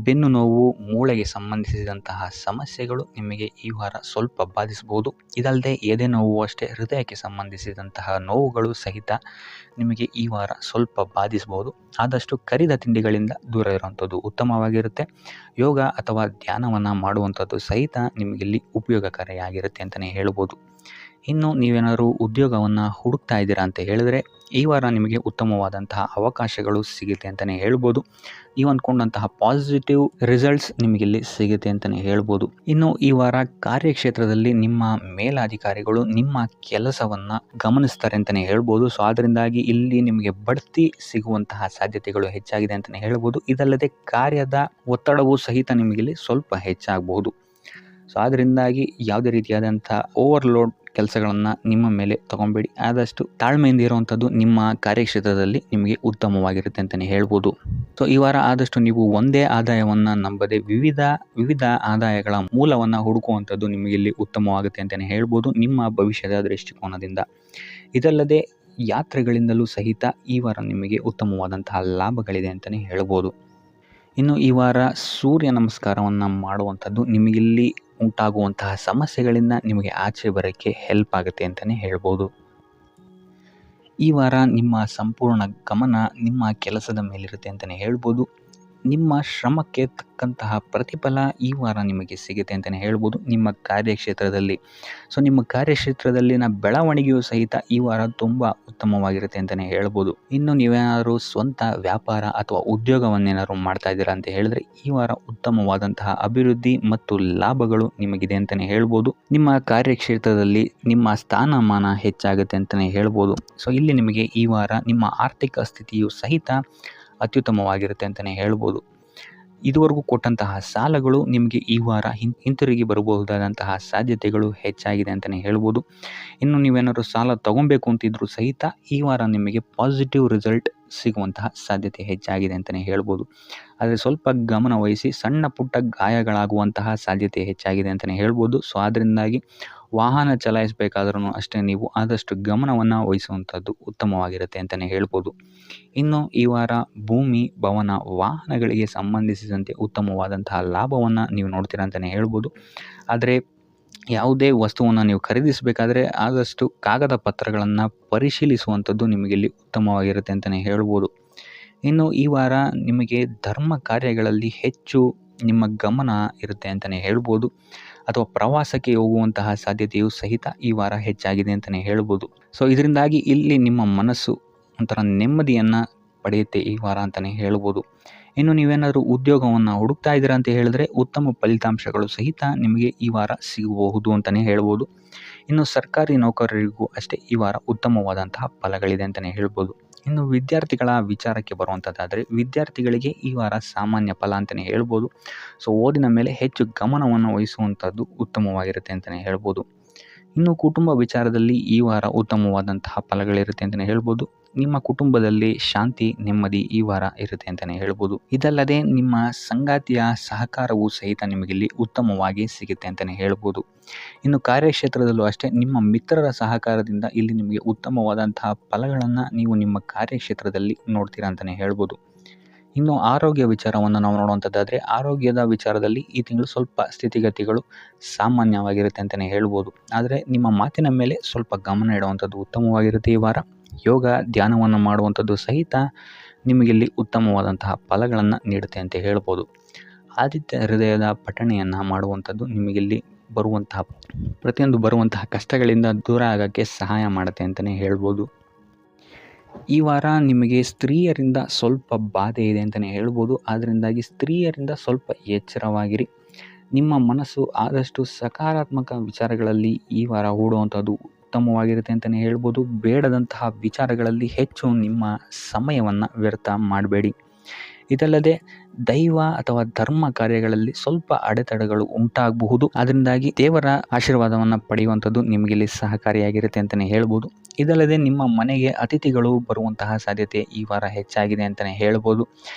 ಬೆನ್ನು ನೋವು, ಮೂಳೆಗೆ ಸಂಬಂಧಿಸಿದಂತಹ ಸಮಸ್ಯೆಗಳು ನಿಮಗೆ ಈ ವಾರ ಸ್ವಲ್ಪ ಬಾಧಿಸಬಹುದು. ಇದಲ್ಲದೆ ಎದೆ ನೋವು ಅಷ್ಟೇ ಹೃದಯಕ್ಕೆ ಸಂಬಂಧಿಸಿದಂತಹ ನೋವುಗಳು ಸಹಿತ ನಿಮಗೆ ಈ ವಾರ ಸ್ವಲ್ಪ ಬಾಧಿಸಬಹುದು. ಆದಷ್ಟು ಕರಿದ ತಿಂಡಿಗಳಿಂದ ದೂರ ಇರುವಂಥದ್ದು ಉತ್ತಮವಾಗಿರುತ್ತೆ. ಯೋಗ ಅಥವಾ ಧ್ಯಾನವನ್ನು ಮಾಡುವಂಥದ್ದು ಸಹಿತ ನಿಮಗಿಲ್ಲಿ ಉಪಯೋಗಕಾರಿಯಾಗಿರುತ್ತೆ ಅಂತಲೇ ಹೇಳ್ಬೋದು. ಇನ್ನು ನೀವೇನಾದರೂ ಉದ್ಯೋಗವನ್ನು ಹುಡುಕ್ತಾ ಇದ್ದೀರಾ ಅಂತ ಹೇಳಿದ್ರೆ ಈ ವಾರ ನಿಮಗೆ ಉತ್ತಮವಾದಂತಹ ಅವಕಾಶಗಳು ಸಿಗುತ್ತೆ ಅಂತಲೇ ಹೇಳ್ಬೋದು. ನೀವು ಅಂದ್ಕೊಂಡಂತಹ ಪಾಸಿಟಿವ್ ರಿಸಲ್ಟ್ಸ್ ನಿಮಗಿಲ್ಲಿ ಸಿಗುತ್ತೆ ಅಂತಲೇ ಹೇಳ್ಬೋದು. ಇನ್ನು ಈ ವಾರ ಕಾರ್ಯಕ್ಷೇತ್ರದಲ್ಲಿ ನಿಮ್ಮ ಮೇಲಾಧಿಕಾರಿಗಳು ನಿಮ್ಮ ಕೆಲಸವನ್ನು ಗಮನಿಸ್ತಾರೆ ಅಂತಲೇ ಹೇಳ್ಬೋದು. ಸೊ ಅದರಿಂದಾಗಿ ಇಲ್ಲಿ ನಿಮಗೆ ಬಡ್ತಿ ಸಿಗುವಂತಹ ಸಾಧ್ಯತೆಗಳು ಹೆಚ್ಚಾಗಿದೆ ಅಂತಲೇ ಹೇಳ್ಬೋದು. ಇದಲ್ಲದೆ ಕಾರ್ಯದ ಒತ್ತಡವೂ ಸಹಿತ ನಿಮಗಿಲ್ಲಿ ಸ್ವಲ್ಪ ಹೆಚ್ಚಾಗಬಹುದು. ಸೊ ಅದರಿಂದಾಗಿ ಯಾವುದೇ ರೀತಿಯಾದಂಥ ಓವರ್ಲೋಡ್ ಕೆಲಸಗಳನ್ನು ನಿಮ್ಮ ಮೇಲೆ ತಗೊಬೇಡಿ. ಆದಷ್ಟು ತಾಳ್ಮೆಯಿಂದ ಇರುವಂಥದ್ದು ನಿಮ್ಮ ಕಾರ್ಯಕ್ಷೇತ್ರದಲ್ಲಿ ನಿಮಗೆ ಉತ್ತಮವಾಗಿರುತ್ತೆ ಅಂತಲೇ ಹೇಳ್ಬೋದು. ಸೊ ಈ ವಾರ ಆದಷ್ಟು ನೀವು ಒಂದೇ ಆದಾಯವನ್ನು ನಂಬದೆ ವಿವಿಧ ಆದಾಯಗಳ ಮೂಲವನ್ನು ಹುಡುಕುವಂಥದ್ದು ನಿಮಗಿಲ್ಲಿ ಉತ್ತಮವಾಗುತ್ತೆ ಅಂತಲೇ ಹೇಳ್ಬೋದು ನಿಮ್ಮ ಭವಿಷ್ಯದ ದೃಷ್ಟಿಕೋನದಿಂದ. ಇದಲ್ಲದೆ ಯಾತ್ರೆಗಳಿಂದಲೂ ಸಹಿತ ಈ ವಾರ ನಿಮಗೆ ಉತ್ತಮವಾದಂತಹ ಲಾಭಗಳಿದೆ ಅಂತಲೇ ಹೇಳ್ಬೋದು. ಇನ್ನು ಈ ವಾರ ಸೂರ್ಯ ನಮಸ್ಕಾರವನ್ನು ಮಾಡುವಂಥದ್ದು ನಿಮಗಿಲ್ಲಿ ಉಂಟಾಗುವಂತಹ ಸಮಸ್ಯೆಗಳಿಂದ ನಿಮಗೆ ಆಚೆ ಬರೋಕ್ಕೆ ಹೆಲ್ಪ್ ಆಗುತ್ತೆ ಅಂತಲೇ ಹೇಳ್ಬೋದು. ಈ ವಾರ ನಿಮ್ಮ ಸಂಪೂರ್ಣ ಗಮನ ನಿಮ್ಮ ಕೆಲಸದ ಮೇಲಿರುತ್ತೆ ಅಂತಲೇ ಹೇಳ್ಬೋದು. ನಿಮ್ಮ ಶ್ರಮಕ್ಕೆ ತಕ್ಕಂತಹ ಪ್ರತಿಫಲ ಈ ವಾರ ನಿಮಗೆ ಸಿಗುತ್ತೆ ಅಂತಲೇ ಹೇಳ್ಬೋದು ನಿಮ್ಮ ಕಾರ್ಯಕ್ಷೇತ್ರದಲ್ಲಿ. ಸೊ ನಿಮ್ಮ ಕಾರ್ಯಕ್ಷೇತ್ರದಲ್ಲಿನ ಬೆಳವಣಿಗೆಯೂ ಸಹಿತ ಈ ವಾರ ತುಂಬ ಉತ್ತಮವಾಗಿರುತ್ತೆ ಅಂತಲೇ ಹೇಳ್ಬೋದು. ಇನ್ನು ನೀವೇನಾದರೂ ಸ್ವಂತ ವ್ಯಾಪಾರ ಅಥವಾ ಉದ್ಯೋಗವನ್ನೇನಾದ್ರು ಮಾಡ್ತಾ ಇದ್ದೀರಾ ಅಂತ ಹೇಳಿದ್ರೆ ಈ ವಾರ ಉತ್ತಮವಾದಂತಹ ಅಭಿವೃದ್ಧಿ ಮತ್ತು ಲಾಭಗಳು ನಿಮಗಿದೆ ಅಂತಲೇ ಹೇಳ್ಬೋದು. ನಿಮ್ಮ ಕಾರ್ಯಕ್ಷೇತ್ರದಲ್ಲಿ ನಿಮ್ಮ ಸ್ಥಾನಮಾನ ಹೆಚ್ಚಾಗುತ್ತೆ ಅಂತಲೇ ಹೇಳ್ಬೋದು. ಸೊ ಇಲ್ಲಿ ನಿಮಗೆ ಈ ವಾರ ನಿಮ್ಮ ಆರ್ಥಿಕ ಸ್ಥಿತಿಯು ಸಹಿತ ಅತ್ಯುತ್ತಮವಾಗಿರುತ್ತೆ ಅಂತಲೇ ಹೇಳ್ಬೋದು. ಇದುವರೆಗೂ ಕೊಟ್ಟಂತಹ ಸಾಲಗಳು ನಿಮಗೆ ಈ ವಾರ ಹಿಂತಿರುಗಿ ಬರಬಹುದಾದಂತಹ ಸಾಧ್ಯತೆಗಳು ಹೆಚ್ಚಾಗಿದೆ ಅಂತಲೇ ಹೇಳ್ಬೋದು. ಇನ್ನು ನೀವೇನಾದ್ರು ಸಾಲ ತಗೊಬೇಕು ಅಂತಿದ್ರು ಸಹಿತ ಈ ವಾರ ನಿಮಗೆ ಪಾಸಿಟಿವ್ ರಿಸಲ್ಟ್ ಸಿಗುವಂತಹ ಸಾಧ್ಯತೆ ಹೆಚ್ಚಾಗಿದೆ ಅಂತಲೇ ಹೇಳ್ಬೋದು. ಆದರೆ ಸ್ವಲ್ಪ ಗಮನ ವಹಿಸಿ, ಸಣ್ಣ ಪುಟ್ಟ ಗಾಯಗಳಾಗುವಂತಹ ಸಾಧ್ಯತೆ ಹೆಚ್ಚಾಗಿದೆ ಅಂತಲೇ ಹೇಳ್ಬೋದು. ಸೊ ಅದರಿಂದಾಗಿ ವಾಹನ ಚಲಾಯಿಸಬೇಕಾದ್ರೂ ಅಷ್ಟೇ ನೀವು ಆದಷ್ಟು ಗಮನವನ್ನು ವಹಿಸುವಂಥದ್ದು ಉತ್ತಮವಾಗಿರುತ್ತೆ ಅಂತಲೇ ಹೇಳ್ಬೋದು. ಇನ್ನು ಈ ವಾರ ಭೂಮಿ, ಭವನ, ವಾಹನಗಳಿಗೆ ಸಂಬಂಧಿಸಿದಂತೆ ಉತ್ತಮವಾದಂತಹ ಲಾಭವನ್ನು ನೀವು ನೋಡ್ತೀರಾ ಅಂತಲೇ ಹೇಳ್ಬೋದು. ಆದರೆ ಯಾವುದೇ ವಸ್ತುವನ್ನು ನೀವು ಖರೀದಿಸಬೇಕಾದ್ರೆ ಆದಷ್ಟು ಕಾಗದ ಪತ್ರಗಳನ್ನು ಪರಿಶೀಲಿಸುವಂಥದ್ದು ನಿಮಗಿಲ್ಲಿ ಉತ್ತಮವಾಗಿರುತ್ತೆ ಅಂತಲೇ ಹೇಳ್ಬೋದು. ಇನ್ನು ಈ ವಾರ ನಿಮಗೆ ಧರ್ಮ ಕಾರ್ಯಗಳಲ್ಲಿ ಹೆಚ್ಚು ನಿಮ್ಮ ಗಮನ ಇರುತ್ತೆ ಅಂತಲೇ ಹೇಳ್ಬೋದು. ಅಥವಾ ಪ್ರವಾಸಕ್ಕೆ ಹೋಗುವಂತಹ ಸಾಧ್ಯತೆಯು ಸಹಿತ ಈ ವಾರ ಹೆಚ್ಚಾಗಿದೆ ಅಂತಲೇ ಹೇಳ್ಬೋದು. ಸೊ ಇದರಿಂದಾಗಿ ಇಲ್ಲಿ ನಿಮ್ಮ ಮನಸ್ಸು ಒಂಥರ ನೆಮ್ಮದಿಯನ್ನು ಪಡೆಯುತ್ತೆ ಈ ವಾರ ಅಂತಲೇ ಹೇಳ್ಬೋದು. ಇನ್ನು ನೀವೇನಾದರೂ ಉದ್ಯೋಗವನ್ನು ಹುಡುಕ್ತಾ ಇದ್ದೀರಾ ಅಂತ ಹೇಳಿದ್ರೆ ಉತ್ತಮ ಫಲಿತಾಂಶಗಳು ಸಹಿತ ನಿಮಗೆ ಈ ವಾರ ಸಿಗಬಹುದು ಅಂತಲೇ ಹೇಳ್ಬೋದು. ಇನ್ನು ಸರ್ಕಾರಿ ನೌಕರರಿಗೂ ಅಷ್ಟೇ ಈ ವಾರ ಉತ್ತಮವಾದಂತಹ ಫಲಗಳಿದೆ ಅಂತಲೇ ಹೇಳ್ಬೋದು. ಇನ್ನು ವಿದ್ಯಾರ್ಥಿಗಳ ವಿಚಾರಕ್ಕೆ ಬರುವಂಥದ್ದಾದರೆ ವಿದ್ಯಾರ್ಥಿಗಳಿಗೆ ಈ ವಾರ ಸಾಮಾನ್ಯ ಫಲ ಅಂತಲೇ ಹೇಳ್ಬೋದು. ಸೊ ಓದಿನ ಮೇಲೆ ಹೆಚ್ಚು ಗಮನವನ್ನು ವಹಿಸುವಂಥದ್ದು ಉತ್ತಮವಾಗಿರುತ್ತೆ ಅಂತಲೇ ಹೇಳ್ಬೋದು. ಇನ್ನು ಕುಟುಂಬ ವಿಚಾರದಲ್ಲಿ ಈ ವಾರ ಉತ್ತಮವಾದಂತಹ ಫಲಗಳಿರುತ್ತೆ ಅಂತಲೇ ಹೇಳ್ಬೋದು. ನಿಮ್ಮ ಕುಟುಂಬದಲ್ಲಿ ಶಾಂತಿ, ನೆಮ್ಮದಿ ಈ ವಾರ ಇರುತ್ತೆ ಅಂತಲೇ ಹೇಳ್ಬೋದು. ಇದಲ್ಲದೆ ನಿಮ್ಮ ಸಂಗಾತಿಯ ಸಹಕಾರವೂ ಸಹಿತ ನಿಮಗಿಲ್ಲಿ ಉತ್ತಮವಾಗಿ ಸಿಗುತ್ತೆ ಅಂತಲೇ ಹೇಳ್ಬೋದು. ಇನ್ನು ಕಾರ್ಯಕ್ಷೇತ್ರದಲ್ಲೂ ಅಷ್ಟೇ ನಿಮ್ಮ ಮಿತ್ರರ ಸಹಕಾರದಿಂದ ಇಲ್ಲಿ ನಿಮಗೆ ಉತ್ತಮವಾದಂತಹ ಫಲಗಳನ್ನು ನೀವು ನಿಮ್ಮ ಕಾರ್ಯಕ್ಷೇತ್ರದಲ್ಲಿ ನೋಡ್ತೀರಾ ಅಂತಲೇ ಹೇಳ್ಬೋದು. ಇನ್ನು ಆರೋಗ್ಯ ವಿಚಾರವನ್ನು ನಾವು ನೋಡುವಂಥದ್ದಾದರೆ ಆರೋಗ್ಯದ ವಿಚಾರದಲ್ಲಿ ಈ ತಿಂಗಳು ಸ್ವಲ್ಪ ಸ್ಥಿತಿಗತಿಗಳು ಸಾಮಾನ್ಯವಾಗಿರುತ್ತೆ ಅಂತಲೇ ಹೇಳ್ಬೋದು. ಆದರೆ ನಿಮ್ಮ ಮಾತಿನ ಮೇಲೆ ಸ್ವಲ್ಪ ಗಮನ ಇಡುವಂಥದ್ದು ಉತ್ತಮವಾಗಿರುತ್ತೆ ಈ ವಾರ. ಯೋಗ, ಧ್ಯಾನವನ್ನು ಮಾಡುವಂಥದ್ದು ಸಹಿತ ನಿಮಗಿಲ್ಲಿ ಉತ್ತಮವಾದಂತಹ ಫಲಗಳನ್ನು ನೀಡುತ್ತೆ ಅಂತ ಹೇಳ್ಬೋದು. ಆದಿತ್ಯ ಹೃದಯದ ಪಠಣೆಯನ್ನು ಮಾಡುವಂಥದ್ದು ನಿಮಗಿಲ್ಲಿ ಬರುವಂತಹ ಕಷ್ಟಗಳಿಂದ ದೂರ ಆಗೋಕ್ಕೆ ಸಹಾಯ ಮಾಡುತ್ತೆ ಅಂತಲೇ ಹೇಳ್ಬೋದು. ಈ ವಾರ ನಿಮಗೆ ಸ್ತ್ರೀಯರಿಂದ ಸ್ವಲ್ಪ ಬಾಧೆ ಇದೆ ಅಂತಲೇ ಹೇಳ್ಬೋದು. ಅದರಿಂದಾಗಿ ಸ್ತ್ರೀಯರಿಂದ ಸ್ವಲ್ಪ ಎಚ್ಚರವಾಗಿರಿ. ನಿಮ್ಮ ಮನಸ್ಸು ಆದಷ್ಟು ಸಕಾರಾತ್ಮಕ ವಿಚಾರಗಳಲ್ಲಿ ಈ ವಾರ ಹೂಡುವಂಥದ್ದು ಉತ್ತಮವಾಗಿರುತ್ತೆ ಅಂತಲೇ ಹೇಳ್ಬೋದು. ಬೇಡದಂತಹ ವಿಚಾರಗಳಲ್ಲಿ ಹೆಚ್ಚು ನಿಮ್ಮ ಸಮಯವನ್ನು ವ್ಯರ್ಥ ಮಾಡಬೇಡಿ. ಇದಲ್ಲದೆ ದೈವ ಅಥವಾ ಧರ್ಮ ಕಾರ್ಯಗಳಲ್ಲಿ ಸ್ವಲ್ಪ ಅಡೆತಡೆಗಳು ಉಂಟಾಗಬಹುದು. ಅದರಿಂದಾಗಿ ದೇವರ ಆಶೀರ್ವಾದವನ್ನು ಪಡೆಯುವಂಥದ್ದು ನಿಮಗಿಲ್ಲಿ ಸಹಕಾರಿಯಾಗಿರುತ್ತೆ ಅಂತಲೇ ಹೇಳ್ಬೋದು. ಇದಲ್ಲದೆ ನಿಮ್ಮ ಮನೆಗೆ ಅತಿಥಿಗಳು ಬರುವಂತಹ ಸಾಧ್ಯತೆ ಈ ವಾರ ಹೆಚ್ಚಾಗಿದೆ ಅಂತಲೇ ಹೇಳ್ಬೋದು.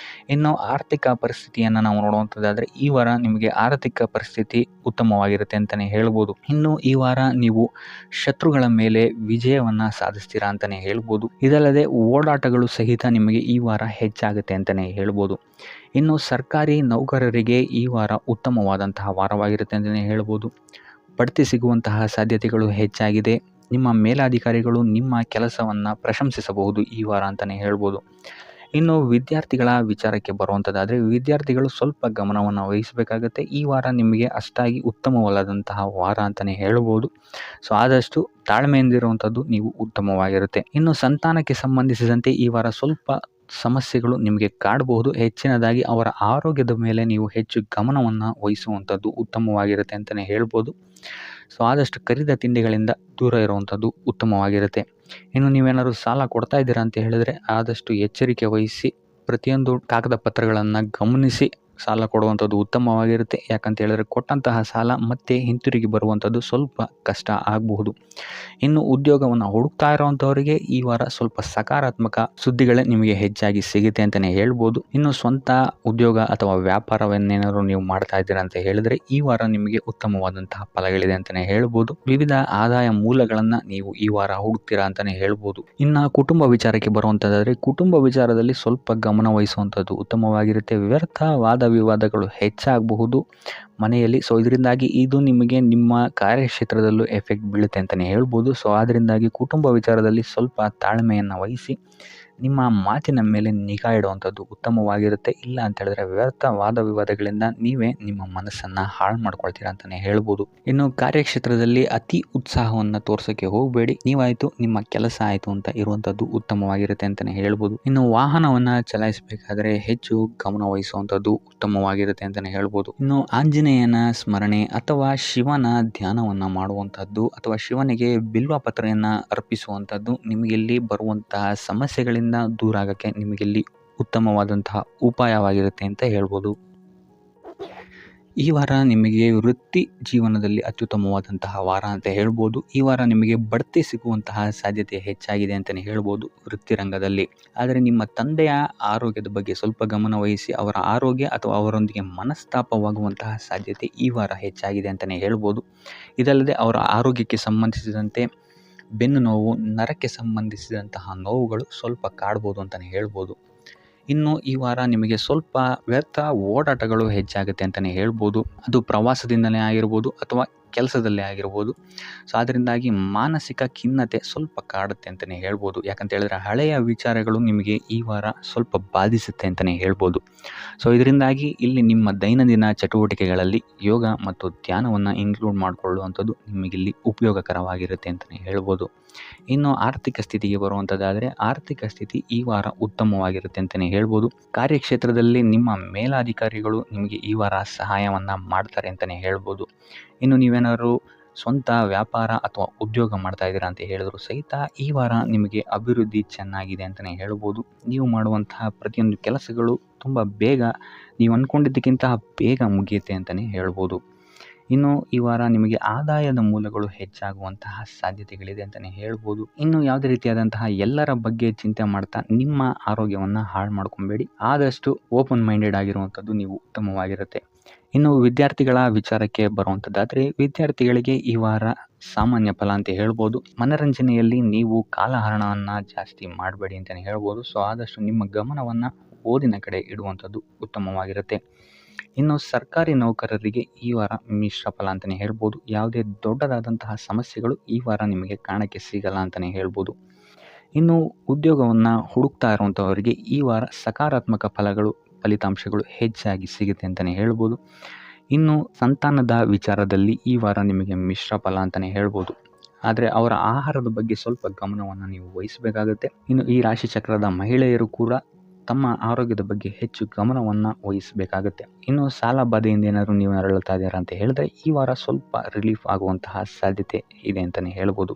ಇನ್ನು ಆರ್ಥಿಕ ಪರಿಸ್ಥಿತಿಯನ್ನು ನಾವು ನೋಡುವಂಥದ್ದಾದರೆ ಈ ವಾರ ನಿಮಗೆ ಆರ್ಥಿಕ ಪರಿಸ್ಥಿತಿ ಉತ್ತಮವಾಗಿರುತ್ತೆ ಅಂತಲೇ ಹೇಳ್ಬೋದು. ಇನ್ನು ಈ ವಾರ ನೀವು ಶತ್ರುಗಳ ಮೇಲೆ ವಿಜಯವನ್ನು ಸಾಧಿಸ್ತೀರಾ ಅಂತಲೇ ಹೇಳ್ಬೋದು. ಇದಲ್ಲದೆ ಓಡಾಟಗಳು ಸಹಿತ ನಿಮಗೆ ಈ ವಾರ ಹೆಚ್ಚಾಗುತ್ತೆ ಅಂತಲೇ ಹೇಳ್ಬೋದು. ಇನ್ನು ಸರ್ಕಾರಿ ನೌಕರರಿಗೆ ಈ ವಾರ ಉತ್ತಮವಾದಂತಹ ವಾರವಾಗಿರುತ್ತೆ ಅಂತಲೇ ಹೇಳ್ಬೋದು. ಬಡ್ತಿ ಸಿಗುವಂತಹ ಸಾಧ್ಯತೆಗಳು ಹೆಚ್ಚಾಗಿದೆ. ನಿಮ್ಮ ಮೇಲಾಧಿಕಾರಿಗಳು ನಿಮ್ಮ ಕೆಲಸವನ್ನು ಪ್ರಶಂಸಿಸಬಹುದು ಈ ವಾರ ಅಂತಲೇ ಹೇಳ್ಬೋದು. ಇನ್ನು ವಿದ್ಯಾರ್ಥಿಗಳ ವಿಚಾರಕ್ಕೆ ಬರುವಂಥದ್ದಾದರೆ ವಿದ್ಯಾರ್ಥಿಗಳು ಸ್ವಲ್ಪ ಗಮನವನ್ನು ವಹಿಸಬೇಕಾಗುತ್ತೆ. ಈ ವಾರ ನಿಮಗೆ ಅಷ್ಟಾಗಿ ಉತ್ತಮವಲ್ಲದಂತಹ ವಾರ ಅಂತಲೇ ಹೇಳ್ಬೋದು. ಸೊ ಆದಷ್ಟು ತಾಳ್ಮೆಯಿಂದಿರುವಂಥದ್ದು ನೀವು ಉತ್ತಮವಾಗಿರುತ್ತೆ. ಇನ್ನು ಸಂತಾನಕ್ಕೆ ಸಂಬಂಧಿಸಿದಂತೆ ಈ ವಾರ ಸ್ವಲ್ಪ ಸಮಸ್ಯೆಗಳು ನಿಮಗೆ ಕಾಡಬಹುದು. ಹೆಚ್ಚಿನದಾಗಿ ಅವರ ಆರೋಗ್ಯದ ಮೇಲೆ ನೀವು ಹೆಚ್ಚು ಗಮನವನ್ನು ವಹಿಸುವಂಥದ್ದು ಉತ್ತಮವಾಗಿರುತ್ತೆ ಅಂತಲೇ ಹೇಳ್ಬೋದು. ಸೊ ಆದಷ್ಟು ಕರಿದ ತಿಂಡಿಗಳಿಂದ ದೂರ ಇರುವಂಥದ್ದು ಉತ್ತಮವಾಗಿರುತ್ತೆ. ಇನ್ನು ನೀವೇನಾದ್ರು ಸಾಲ ಕೊಡ್ತಾ ಇದ್ದೀರಾ ಅಂತ ಹೇಳಿದ್ರೆ ಆದಷ್ಟು ಎಚ್ಚರಿಕೆ ವಹಿಸಿ ಪ್ರತಿಯೊಂದು ಕಾಗದ ಪತ್ರಗಳನ್ನು ಗಮನಿಸಿ ಸಾಲ ಕೊಡುವಂಥದ್ದು ಉತ್ತಮವಾಗಿರುತ್ತೆ. ಯಾಕಂತ ಹೇಳಿದ್ರೆ ಕೊಟ್ಟಂತಹ ಸಾಲ ಮತ್ತೆ ಹಿಂತಿರುಗಿ ಬರುವಂಥದ್ದು ಸ್ವಲ್ಪ ಕಷ್ಟ ಆಗಬಹುದು. ಇನ್ನು ಉದ್ಯೋಗವನ್ನು ಹುಡುಕ್ತಾ ಇರೋವಂಥವರಿಗೆ ಈ ವಾರ ಸ್ವಲ್ಪ ಸಕಾರಾತ್ಮಕ ಸುದ್ದಿಗಳೇ ನಿಮಗೆ ಹೆಚ್ಚಾಗಿ ಸಿಗುತ್ತೆ ಅಂತಲೇ ಹೇಳ್ಬೋದು. ಇನ್ನು ಸ್ವಂತ ಉದ್ಯೋಗ ಅಥವಾ ವ್ಯಾಪಾರವನ್ನೇನಾದ್ರು ನೀವು ಮಾಡ್ತಾ ಇದ್ದೀರಾ ಅಂತ ಹೇಳಿದ್ರೆ ಈ ವಾರ ನಿಮಗೆ ಉತ್ತಮವಾದಂತಹ ಫಲಗಳಿದೆ ಅಂತಲೇ ಹೇಳ್ಬೋದು. ವಿವಿಧ ಆದಾಯ ಮೂಲಗಳನ್ನು ನೀವು ಈ ವಾರ ಹುಡುಕ್ತೀರಾ ಅಂತಲೇ ಹೇಳ್ಬೋದು. ಇನ್ನು ಕುಟುಂಬ ವಿಚಾರಕ್ಕೆ ಬರುವಂಥದ್ದಾದರೆ ಕುಟುಂಬ ವಿಚಾರದಲ್ಲಿ ಸ್ವಲ್ಪ ಗಮನ ವಹಿಸುವಂಥದ್ದು ಉತ್ತಮವಾಗಿರುತ್ತೆ. ವ್ಯರ್ಥ ವಾದ ವಿವಾದಗಳು ಹೆಚ್ಚಾಗಬಹುದು ಮನೆಯಲ್ಲಿ. ಸೊ ಇದರಿಂದಾಗಿ ಇದು ನಿಮಗೆ ನಿಮ್ಮ ಕಾರ್ಯಕ್ಷೇತ್ರದಲ್ಲೂ ಎಫೆಕ್ಟ್ ಬೀಳುತ್ತೆ ಅಂತಲೇ ಹೇಳ್ಬೋದು. ಸೊ ಅದರಿಂದಾಗಿ ಕುಟುಂಬ ವಿಚಾರದಲ್ಲಿ ಸ್ವಲ್ಪ ತಾಳ್ಮೆಯನ್ನು ವಹಿಸಿ ನಿಮ್ಮ ಮಾತಿನ ಮೇಲೆ ನಿಗಾ ಇಡುವಂಥದ್ದು ಉತ್ತಮವಾಗಿರುತ್ತೆ. ಇಲ್ಲ ಅಂತ ಹೇಳಿದ್ರೆ ವ್ಯರ್ಥ ವಾದ ವಿವಾದಗಳಿಂದ ನೀವೇ ನಿಮ್ಮ ಮನಸ್ಸನ್ನು ಹಾಳು ಮಾಡ್ಕೊಳ್ತೀರಾ ಅಂತಲೇ ಹೇಳ್ಬೋದು. ಇನ್ನು ಕಾರ್ಯಕ್ಷೇತ್ರದಲ್ಲಿ ಅತಿ ಉತ್ಸಾಹವನ್ನು ತೋರ್ಸೋಕ್ಕೆ ಹೋಗಬೇಡಿ. ನೀವಾಯಿತು ನಿಮ್ಮ ಕೆಲಸ ಆಯಿತು ಅಂತ ಇರುವಂಥದ್ದು ಉತ್ತಮವಾಗಿರುತ್ತೆ ಅಂತಲೇ ಹೇಳ್ಬೋದು. ಇನ್ನು ವಾಹನವನ್ನು ಚಲಾಯಿಸಬೇಕಾದ್ರೆ ಹೆಚ್ಚು ಗಮನ ವಹಿಸುವಂಥದ್ದು ಉತ್ತಮವಾಗಿರುತ್ತೆ ಅಂತಲೇ ಹೇಳ್ಬೋದು. ಇನ್ನು ಆಂಜನೇಯನ ಸ್ಮರಣೆ ಅಥವಾ ಶಿವನ ಧ್ಯಾನವನ್ನು ಮಾಡುವಂಥದ್ದು ಅಥವಾ ಶಿವನಿಗೆ ಬಿಲ್ವ ಪತ್ರೆಯನ್ನು ಅರ್ಪಿಸುವಂಥದ್ದು ನಿಮಗಿಲ್ಲಿ ಬರುವಂತಹ ಸಮಸ್ಯೆಗಳಿಂದ ದೂರ ಆಗೋಕ್ಕೆ ನಿಮಗಿಲ್ಲಿ ಉತ್ತಮವಾದಂತಹ ಉಪಾಯವಾಗಿರುತ್ತೆ ಅಂತ ಹೇಳ್ಬೋದು. ಈ ವಾರ ನಿಮಗೆ ವೃತ್ತಿ ಜೀವನದಲ್ಲಿ ಅತ್ಯುತ್ತಮವಾದಂತಹ ವಾರ ಅಂತ ಹೇಳ್ಬೋದು. ಈ ವಾರ ನಿಮಗೆ ಬಡ್ತಿ ಸಿಗುವಂತಹ ಸಾಧ್ಯತೆ ಹೆಚ್ಚಾಗಿದೆ ಅಂತಲೇ ಹೇಳ್ಬೋದು ವೃತ್ತಿ ರಂಗದಲ್ಲಿ. ಆದರೆ ನಿಮ್ಮ ತಂದೆಯ ಆರೋಗ್ಯದ ಬಗ್ಗೆ ಸ್ವಲ್ಪ ಗಮನ ವಹಿಸಿ ಅವರ ಆರೋಗ್ಯ ಅಥವಾ ಅವರೊಂದಿಗೆ ಮನಸ್ತಾಪವಾಗುವಂತಹ ಸಾಧ್ಯತೆ ಈ ವಾರ ಹೆಚ್ಚಾಗಿದೆ ಅಂತಲೇ ಹೇಳ್ಬೋದು. ಇದಲ್ಲದೆ ಅವರ ಆರೋಗ್ಯಕ್ಕೆ ಸಂಬಂಧಿಸಿದಂತೆ ಬೆನ್ನು ನೋವು, ನರಕ್ಕೆ ಸಂಬಂಧಿಸಿದಂತಹ ನೋವುಗಳು ಸ್ವಲ್ಪ ಕಾಡ್ಬೋದು ಅಂತಲೇ ಹೇಳ್ಬೋದು. ಇನ್ನು ಈ ವಾರ ನಿಮಗೆ ಸ್ವಲ್ಪ ವ್ಯರ್ಥ ಓಡಾಟಗಳು ಹೆಚ್ಚಾಗುತ್ತೆ ಅಂತಲೇ ಹೇಳ್ಬೋದು. ಅದು ಪ್ರವಾಸದಿಂದಲೇ ಆಗಿರ್ಬೋದು ಅಥವಾ ಕೆಲಸದಲ್ಲೇ ಆಗಿರ್ಬೋದು. ಸೊ ಅದರಿಂದಾಗಿ ಮಾನಸಿಕ ಖಿನ್ನತೆ ಸ್ವಲ್ಪ ಕಾಡುತ್ತೆ ಅಂತಲೇ ಹೇಳ್ಬೋದು. ಯಾಕಂತ ಹೇಳಿದ್ರೆ ಹಳೆಯ ವಿಚಾರಗಳು ನಿಮಗೆ ಈ ವಾರ ಸ್ವಲ್ಪ ಬಾಧಿಸುತ್ತೆ ಅಂತಲೇ ಹೇಳ್ಬೋದು. ಸೊ ಇದರಿಂದಾಗಿ ಇಲ್ಲಿ ನಿಮ್ಮ ದೈನಂದಿನ ಚಟುವಟಿಕೆಗಳಲ್ಲಿ ಯೋಗ ಮತ್ತು ಧ್ಯಾನವನ್ನು ಇನ್ಕ್ಲೂಡ್ ಮಾಡಿಕೊಳ್ಳುವಂಥದ್ದು ನಿಮಗಿಲ್ಲಿ ಉಪಯೋಗಕರವಾಗಿರುತ್ತೆ ಅಂತಲೇ ಹೇಳ್ಬೋದು. ಇನ್ನು ಆರ್ಥಿಕ ಸ್ಥಿತಿಗೆ ಬರುವಂಥದ್ದಾದರೆ ಆರ್ಥಿಕ ಸ್ಥಿತಿ ಈ ವಾರ ಉತ್ತಮವಾಗಿರುತ್ತೆ ಅಂತಲೇ ಹೇಳ್ಬೋದು. ಕಾರ್ಯಕ್ಷೇತ್ರದಲ್ಲಿ ನಿಮ್ಮ ಮೇಲಾಧಿಕಾರಿಗಳು ನಿಮಗೆ ಈ ವಾರ ಸಹಾಯವನ್ನು ಮಾಡ್ತಾರೆ ಅಂತಲೇ ಹೇಳ್ಬೋದು. ಇನ್ನು ನೀವೇನಾದ್ರು ಸ್ವಂತ ವ್ಯಾಪಾರ ಅಥವಾ ಉದ್ಯೋಗ ಮಾಡ್ತಾ ಇದ್ದೀರಾ ಅಂತ ಹೇಳಿದ್ರು ಸಹಿತ ಈ ವಾರ ನಿಮಗೆ ಅಭಿವೃದ್ಧಿ ಚೆನ್ನಾಗಿದೆ ಅಂತಲೇ ಹೇಳ್ಬೋದು. ನೀವು ಮಾಡುವಂತಹ ಪ್ರತಿಯೊಂದು ಕೆಲಸಗಳು ತುಂಬ ಬೇಗ ನೀವು ಅಂದ್ಕೊಂಡಿದ್ದಕ್ಕಿಂತ ಬೇಗ ಮುಗಿಯುತ್ತೆ ಅಂತಲೇ ಹೇಳ್ಬೋದು. ಇನ್ನು ಈ ವಾರ ನಿಮಗೆ ಆದಾಯದ ಮೂಲಗಳು ಹೆಚ್ಚಾಗುವಂತಹ ಸಾಧ್ಯತೆಗಳಿದೆ ಅಂತಲೇ ಹೇಳ್ಬೋದು. ಇನ್ನು ಯಾವುದೇ ರೀತಿಯಾದಂತಹ ಎಲ್ಲರ ಬಗ್ಗೆ ಚಿಂತೆ ಮಾಡ್ತಾ ನಿಮ್ಮ ಆರೋಗ್ಯವನ್ನು ಹಾಳು ಮಾಡ್ಕೊಬೇಡಿ. ಆದಷ್ಟು ಓಪನ್ ಮೈಂಡೆಡ್ ಆಗಿರುವಂಥದ್ದು ನೀವು ಉತ್ತಮವಾಗಿರುತ್ತೆ. ಇನ್ನು ವಿದ್ಯಾರ್ಥಿಗಳ ವಿಚಾರಕ್ಕೆ ಬರುವಂಥದ್ದಾದರೆ ವಿದ್ಯಾರ್ಥಿಗಳಿಗೆ ಈ ವಾರ ಸಾಮಾನ್ಯ ಫಲ ಅಂತ ಹೇಳ್ಬೋದು. ಮನರಂಜನೆಯಲ್ಲಿ ನೀವು ಕಾಲಹರಣವನ್ನು ಜಾಸ್ತಿ ಮಾಡಬೇಡಿ ಅಂತಲೇ ಹೇಳ್ಬೋದು. ಸೊ ಆದಷ್ಟು ನಿಮ್ಮ ಗಮನವನ್ನು ಓದಿನ ಕಡೆ ಇಡುವಂಥದ್ದು ಉತ್ತಮವಾಗಿರುತ್ತೆ. ಇನ್ನು ಸರ್ಕಾರಿ ನೌಕರರಿಗೆ ಈ ವಾರ ಮಿಶ್ರ ಫಲ ಅಂತಲೇ ಹೇಳ್ಬೋದು. ಯಾವುದೇ ದೊಡ್ಡದಾದಂತಹ ಸಮಸ್ಯೆಗಳು ಈ ವಾರ ನಿಮಗೆ ಕಾಣಕ್ಕೆ ಸಿಗಲ್ಲ ಅಂತಲೇ ಹೇಳ್ಬೋದು. ಇನ್ನು ಉದ್ಯೋಗವನ್ನು ಹುಡುಕ್ತಾ ಇರುವಂಥವರಿಗೆ ಈ ವಾರ ಸಕಾರಾತ್ಮಕ ಫಲಿತಾಂಶಗಳು ಹೆಚ್ಚಾಗಿ ಸಿಗುತ್ತೆ ಅಂತಲೇ ಹೇಳ್ಬೋದು. ಇನ್ನು ಸಂತಾನದ ವಿಚಾರದಲ್ಲಿ ಈ ವಾರ ನಿಮಗೆ ಮಿಶ್ರ ಫಲ ಅಂತಲೇ ಹೇಳ್ಬೋದು. ಆದರೆ ಅವರ ಆಹಾರದ ಬಗ್ಗೆ ಸ್ವಲ್ಪ ಗಮನವನ್ನು ನೀವು ವಹಿಸಬೇಕಾಗುತ್ತೆ. ಇನ್ನು ಈ ರಾಶಿ ಚಕ್ರದ ಮಹಿಳೆಯರು ಕೂಡ ತಮ್ಮ ಆರೋಗ್ಯದ ಬಗ್ಗೆ ಹೆಚ್ಚು ಗಮನವನ್ನು ವಹಿಸಬೇಕಾಗುತ್ತೆ. ಇನ್ನು ಸಾಲ ಬಾಧೆಯಿಂದ ಏನಾದರೂ ನೀವು ನರಳುತ್ತಾ ಇದ್ದೀರಾ ಅಂತ ಹೇಳಿದ್ರೆ ಈ ವಾರ ಸ್ವಲ್ಪ ರಿಲೀಫ್ ಆಗುವಂತಹ ಸಾಧ್ಯತೆ ಇದೆ ಅಂತಲೇ ಹೇಳ್ಬೋದು.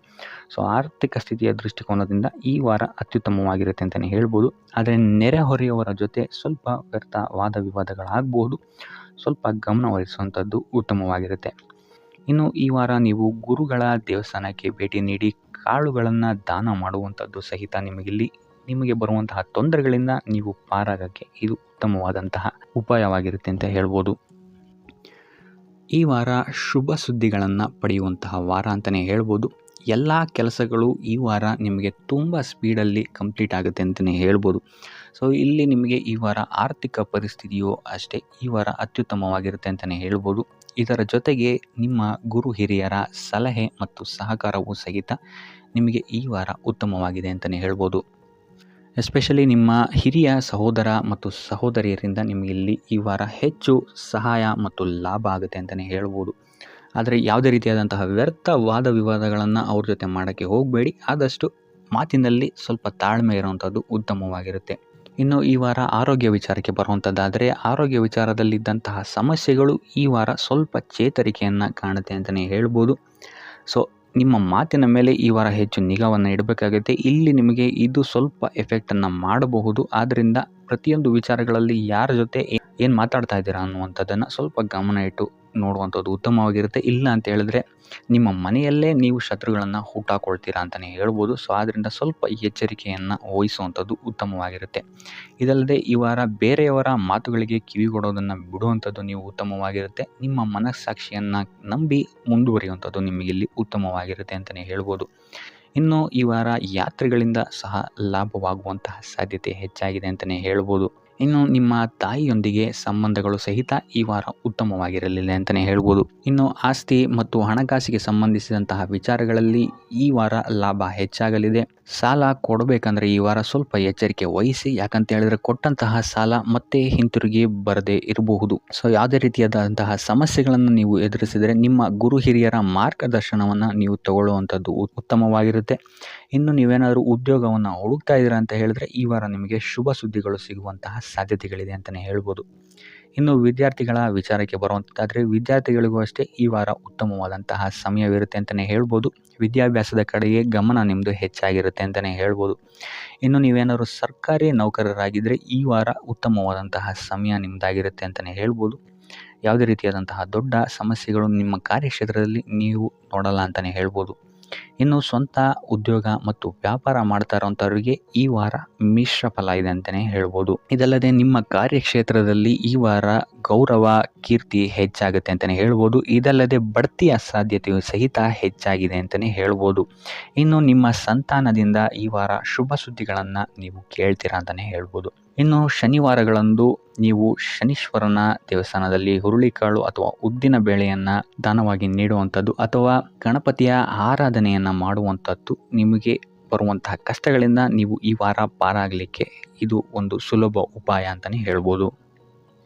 ಸೊ ಆರ್ಥಿಕ ಸ್ಥಿತಿಯ ದೃಷ್ಟಿಕೋನದಿಂದ ಈ ವಾರ ಅತ್ಯುತ್ತಮವಾಗಿರುತ್ತೆ ಅಂತಲೇ ಹೇಳ್ಬೋದು. ಆದರೆ ನೆರೆಹೊರೆಯವರ ಜೊತೆ ಸ್ವಲ್ಪ ವ್ಯರ್ಥ ವಾದ ವಿವಾದಗಳಾಗಬಹುದು. ಸ್ವಲ್ಪ ಗಮನ ವಹಿಸುವಂಥದ್ದು ಉತ್ತಮವಾಗಿರುತ್ತೆ. ಇನ್ನು ಈ ವಾರ ನೀವು ಗುರುಗಳ ದೇವಸ್ಥಾನಕ್ಕೆ ಭೇಟಿ ನೀಡಿ ಕಾಳುಗಳನ್ನು ದಾನ ಮಾಡುವಂಥದ್ದು ಸಹಿತ ನಿಮಗೆ ಬರುವಂತಹ ತೊಂದರೆಗಳಿಂದ ನೀವು ಪಾರಾಗಕ್ಕೆ ಇದು ಉತ್ತಮವಾದಂತಹ ಉಪಾಯವಾಗಿರುತ್ತೆ ಅಂತ ಹೇಳ್ಬೋದು. ಈ ವಾರ ಶುಭ ಸುದ್ದಿಗಳನ್ನು ಪಡೆಯುವಂತಹ ವಾರ ಅಂತಲೇ ಹೇಳ್ಬೋದು. ಎಲ್ಲ ಕೆಲಸಗಳು ಈ ವಾರ ನಿಮಗೆ ತುಂಬ ಸ್ಪೀಡಲ್ಲಿ ಕಂಪ್ಲೀಟ್ ಆಗುತ್ತೆ ಅಂತಲೇ ಹೇಳ್ಬೋದು. ಸೊ ಇಲ್ಲಿ ನಿಮಗೆ ಈ ವಾರ ಆರ್ಥಿಕ ಪರಿಸ್ಥಿತಿಯು ಅಷ್ಟೇ ಈ ವಾರ ಅತ್ಯುತ್ತಮವಾಗಿರುತ್ತೆ ಅಂತಲೇ ಹೇಳ್ಬೋದು. ಇದರ ಜೊತೆಗೆ ನಿಮ್ಮ ಗುರು ಹಿರಿಯರ ಸಲಹೆ ಮತ್ತು ಸಹಕಾರವೂ ಸಹಿತ ನಿಮಗೆ ಈ ವಾರ ಉತ್ತಮವಾಗಿದೆ ಅಂತಲೇ ಹೇಳ್ಬೋದು. ಎಸ್ಪೆಷಲಿ ನಿಮ್ಮ ಹಿರಿಯ ಸಹೋದರ ಮತ್ತು ಸಹೋದರಿಯರಿಂದ ನಿಮಗೆ ಇಲ್ಲಿ ಈ ವಾರ ಹೆಚ್ಚು ಸಹಾಯ ಮತ್ತು ಲಾಭ ಆಗುತ್ತೆ ಅಂತಲೇ ಹೇಳ್ಬೋದು. ಆದರೆ ಯಾವುದೇ ರೀತಿಯಾದಂತಹ ವ್ಯರ್ಥ ವಾದ ವಿವಾದಗಳನ್ನು ಅವ್ರ ಜೊತೆ ಮಾಡೋಕ್ಕೆ ಹೋಗಬೇಡಿ. ಆದಷ್ಟು ಮಾತಿನಲ್ಲಿ ಸ್ವಲ್ಪ ತಾಳ್ಮೆ ಇರುವಂಥದ್ದು ಉತ್ತಮವಾಗಿರುತ್ತೆ. ಇನ್ನು ಈ ವಾರ ಆರೋಗ್ಯ ವಿಚಾರಕ್ಕೆ ಬರುವಂಥದ್ದಾದರೆ ಆರೋಗ್ಯ ವಿಚಾರದಲ್ಲಿದ್ದಂತಹ ಸಮಸ್ಯೆಗಳು ಈ ವಾರ ಸ್ವಲ್ಪ ಚೇತರಿಕೆಯನ್ನು ಕಾಣುತ್ತೆ ಅಂತಲೇ ಹೇಳ್ಬೋದು. ಸೊ ನಿಮ್ಮ ಮಾತಿನ ಮೇಲೆ ಈ ವಾರ ಹೆಚ್ಚು ನಿಗಾವನ್ನು ಇಡಬೇಕಾಗುತ್ತೆ. ಇಲ್ಲಿ ನಿಮಗೆ ಇದು ಸ್ವಲ್ಪ ಎಫೆಕ್ಟನ್ನು ಮಾಡಬಹುದು. ಆದ್ದರಿಂದ ಪ್ರತಿಯೊಂದು ವಿಚಾರಗಳಲ್ಲಿ ಯಾರ ಜೊತೆ ಏನು ಮಾತಾಡ್ತಾ ಇದ್ದೀರಾ ಅನ್ನುವಂಥದ್ದನ್ನು ಸ್ವಲ್ಪ ಗಮನ ಇಟ್ಟು ನೋಡುವಂಥದ್ದು ಉತ್ತಮವಾಗಿರುತ್ತೆ. ಇಲ್ಲ ಅಂತ ಹೇಳಿದ್ರೆ ನಿಮ್ಮ ಮನೆಯಲ್ಲೇ ನೀವು ಶತ್ರುಗಳನ್ನು ಹುಟ್ಟಾಕೊಳ್ತೀರಾ ಅಂತಲೇ ಹೇಳ್ಬೋದು. ಸೊ ಆದ್ದರಿಂದ ಸ್ವಲ್ಪ ಎಚ್ಚರಿಕೆಯನ್ನು ವಹಿಸುವಂಥದ್ದು ಉತ್ತಮವಾಗಿರುತ್ತೆ. ಇದಲ್ಲದೆ ಈ ವಾರ ಬೇರೆಯವರ ಮಾತುಗಳಿಗೆ ಕಿವಿಗೊಡೋದನ್ನು ಬಿಡುವಂಥದ್ದು ನೀವು ಉತ್ತಮವಾಗಿರುತ್ತೆ. ನಿಮ್ಮ ಮನಸ್ಸಾಕ್ಷಿಯನ್ನು ನಂಬಿ ಮುಂದುವರಿಯುವಂಥದ್ದು ನಿಮಗಿಲ್ಲಿ ಉತ್ತಮವಾಗಿರುತ್ತೆ ಅಂತಲೇ ಹೇಳ್ಬೋದು. ಇನ್ನು ಈ ವಾರ ಯಾತ್ರೆಗಳಿಂದ ಸಹ ಲಾಭವಾಗುವಂತಹ ಸಾಧ್ಯತೆ ಹೆಚ್ಚಾಗಿದೆ ಅಂತಲೇ ಹೇಳ್ಬೋದು. ಇನ್ನು ನಿಮ್ಮ ತಾಯಿಯೊಂದಿಗೆ ಸಂಬಂಧಗಳು ಸಹಿತ ಈ ವಾರ ಉತ್ತಮವಾಗಿರಲಿಲ್ಲ ಅಂತಲೇ ಹೇಳ್ಬೋದು. ಇನ್ನು ಆಸ್ತಿ ಮತ್ತು ಹಣಕಾಸಿಗೆ ಸಂಬಂಧಿಸಿದಂತಹ ವಿಚಾರಗಳಲ್ಲಿ ಈ ವಾರ ಲಾಭ ಹೆಚ್ಚಾಗಲಿದೆ. ಸಾಲ ಕೊಡಬೇಕಂದ್ರೆ ಈ ವಾರ ಸ್ವಲ್ಪ ಎಚ್ಚರಿಕೆ ವಹಿಸಿ, ಯಾಕಂತ ಹೇಳಿದ್ರೆ ಕೊಟ್ಟಂತಹ ಸಾಲ ಮತ್ತೆ ಹಿಂತಿರುಗಿ ಬರದೇ ಇರಬಹುದು. ಸೊ ಯಾವುದೇ ರೀತಿಯಾದಂತಹ ಸಮಸ್ಯೆಗಳನ್ನು ನೀವು ಎದುರಿಸಿದರೆ ನಿಮ್ಮ ಗುರು ಹಿರಿಯರ ಮಾರ್ಗದರ್ಶನವನ್ನು ನೀವು ತಗೊಳ್ಳುವಂಥದ್ದು ಉತ್ತಮವಾಗಿರುತ್ತೆ. ಇನ್ನು ನೀವೇನಾದರೂ ಉದ್ಯೋಗವನ್ನು ಹುಡುಕ್ತಾ ಇದ್ದೀರಾ ಅಂತ ಹೇಳಿದ್ರೆ ಈ ವಾರ ನಿಮಗೆ ಶುಭ ಸುದ್ದಿಗಳು ಸಿಗುವಂತಹ ಸಾಧ್ಯತೆಗಳಿದೆ ಅಂತಲೇ ಹೇಳ್ಬೋದು. ಇನ್ನು ವಿದ್ಯಾರ್ಥಿಗಳ ವಿಚಾರಕ್ಕೆ ಬರುವಂಥದ್ದಾದರೆ ವಿದ್ಯಾರ್ಥಿಗಳಿಗೂ ಅಷ್ಟೇ ಈ ವಾರ ಉತ್ತಮವಾದಂತಹ ಸಮಯವಿರುತ್ತೆ ಅಂತಲೇ ಹೇಳ್ಬೋದು. ವಿದ್ಯಾಭ್ಯಾಸದ ಕಡೆಗೆ ಗಮನ ನಿಮ್ಮದು ಹೆಚ್ಚಾಗಿರುತ್ತೆ ಅಂತಲೇ ಹೇಳ್ಬೋದು. ಇನ್ನು ನೀವೇನಾದರೂ ಸರ್ಕಾರಿ ನೌಕರರಾಗಿದ್ದರೆ ಈ ವಾರ ಉತ್ತಮವಾದಂತಹ ಸಮಯ ನಿಮ್ಮದಾಗಿರುತ್ತೆ ಅಂತಲೇ ಹೇಳ್ಬೋದು. ಯಾವುದೇ ರೀತಿಯಾದಂತಹ ದೊಡ್ಡ ಸಮಸ್ಯೆಗಳು ನಿಮ್ಮ ಕಾರ್ಯಕ್ಷೇತ್ರದಲ್ಲಿ ನೀವು ನೋಡಲ್ಲ ಅಂತಲೇ ಹೇಳ್ಬೋದು. ಇನ್ನು ಸ್ವಂತ ಉದ್ಯೋಗ ಮತ್ತು ವ್ಯಾಪಾರ ಮಾಡ್ತಾ ಇರೋಂಥವ್ರಿಗೆ ಈ ವಾರ ಮಿಶ್ರ ಫಲ ಇದೆ ಅಂತಲೇ ಹೇಳ್ಬೋದು. ಇದಲ್ಲದೆ ನಿಮ್ಮ ಕಾರ್ಯಕ್ಷೇತ್ರದಲ್ಲಿ ಈ ವಾರ ಗೌರವ ಕೀರ್ತಿ ಹೆಚ್ಚಾಗುತ್ತೆ ಅಂತಲೇ ಹೇಳ್ಬೋದು. ಇದಲ್ಲದೆ ಬಡ್ತಿಯ ಸಾಧ್ಯತೆಯು ಸಹಿತ ಹೆಚ್ಚಾಗಿದೆ ಅಂತಲೇ ಹೇಳ್ಬೋದು. ಇನ್ನು ನಿಮ್ಮ ಸಂತಾನದಿಂದ ಈ ವಾರ ಶುಭ ಸುದ್ದಿಗಳನ್ನು ನೀವು ಕೇಳ್ತೀರಾ ಅಂತಲೇ ಹೇಳ್ಬೋದು. ಇನ್ನು ಶನಿವಾರಗಳಂದು ನೀವು ಶನೀಶ್ವರನ ದೇವಸ್ಥಾನದಲ್ಲಿ ಹುರುಳಿಕಾಳು ಅಥವಾ ಉದ್ದಿನ ಬೇಳೆಯನ್ನು ದಾನವಾಗಿ ನೀಡುವಂಥದ್ದು ಅಥವಾ ಗಣಪತಿಯ ಆರಾಧನೆಯನ್ನು ಮಾಡುವಂಥದ್ದು ನಿಮಗೆ ಬರುವಂತಹ ಕಷ್ಟಗಳಿಂದ ನೀವು ಈ ವಾರ ಪಾರಾಗಲಿಕ್ಕೆ ಇದು ಒಂದು ಸುಲಭ ಉಪಾಯ ಅಂತಲೇ ಹೇಳ್ಬೋದು.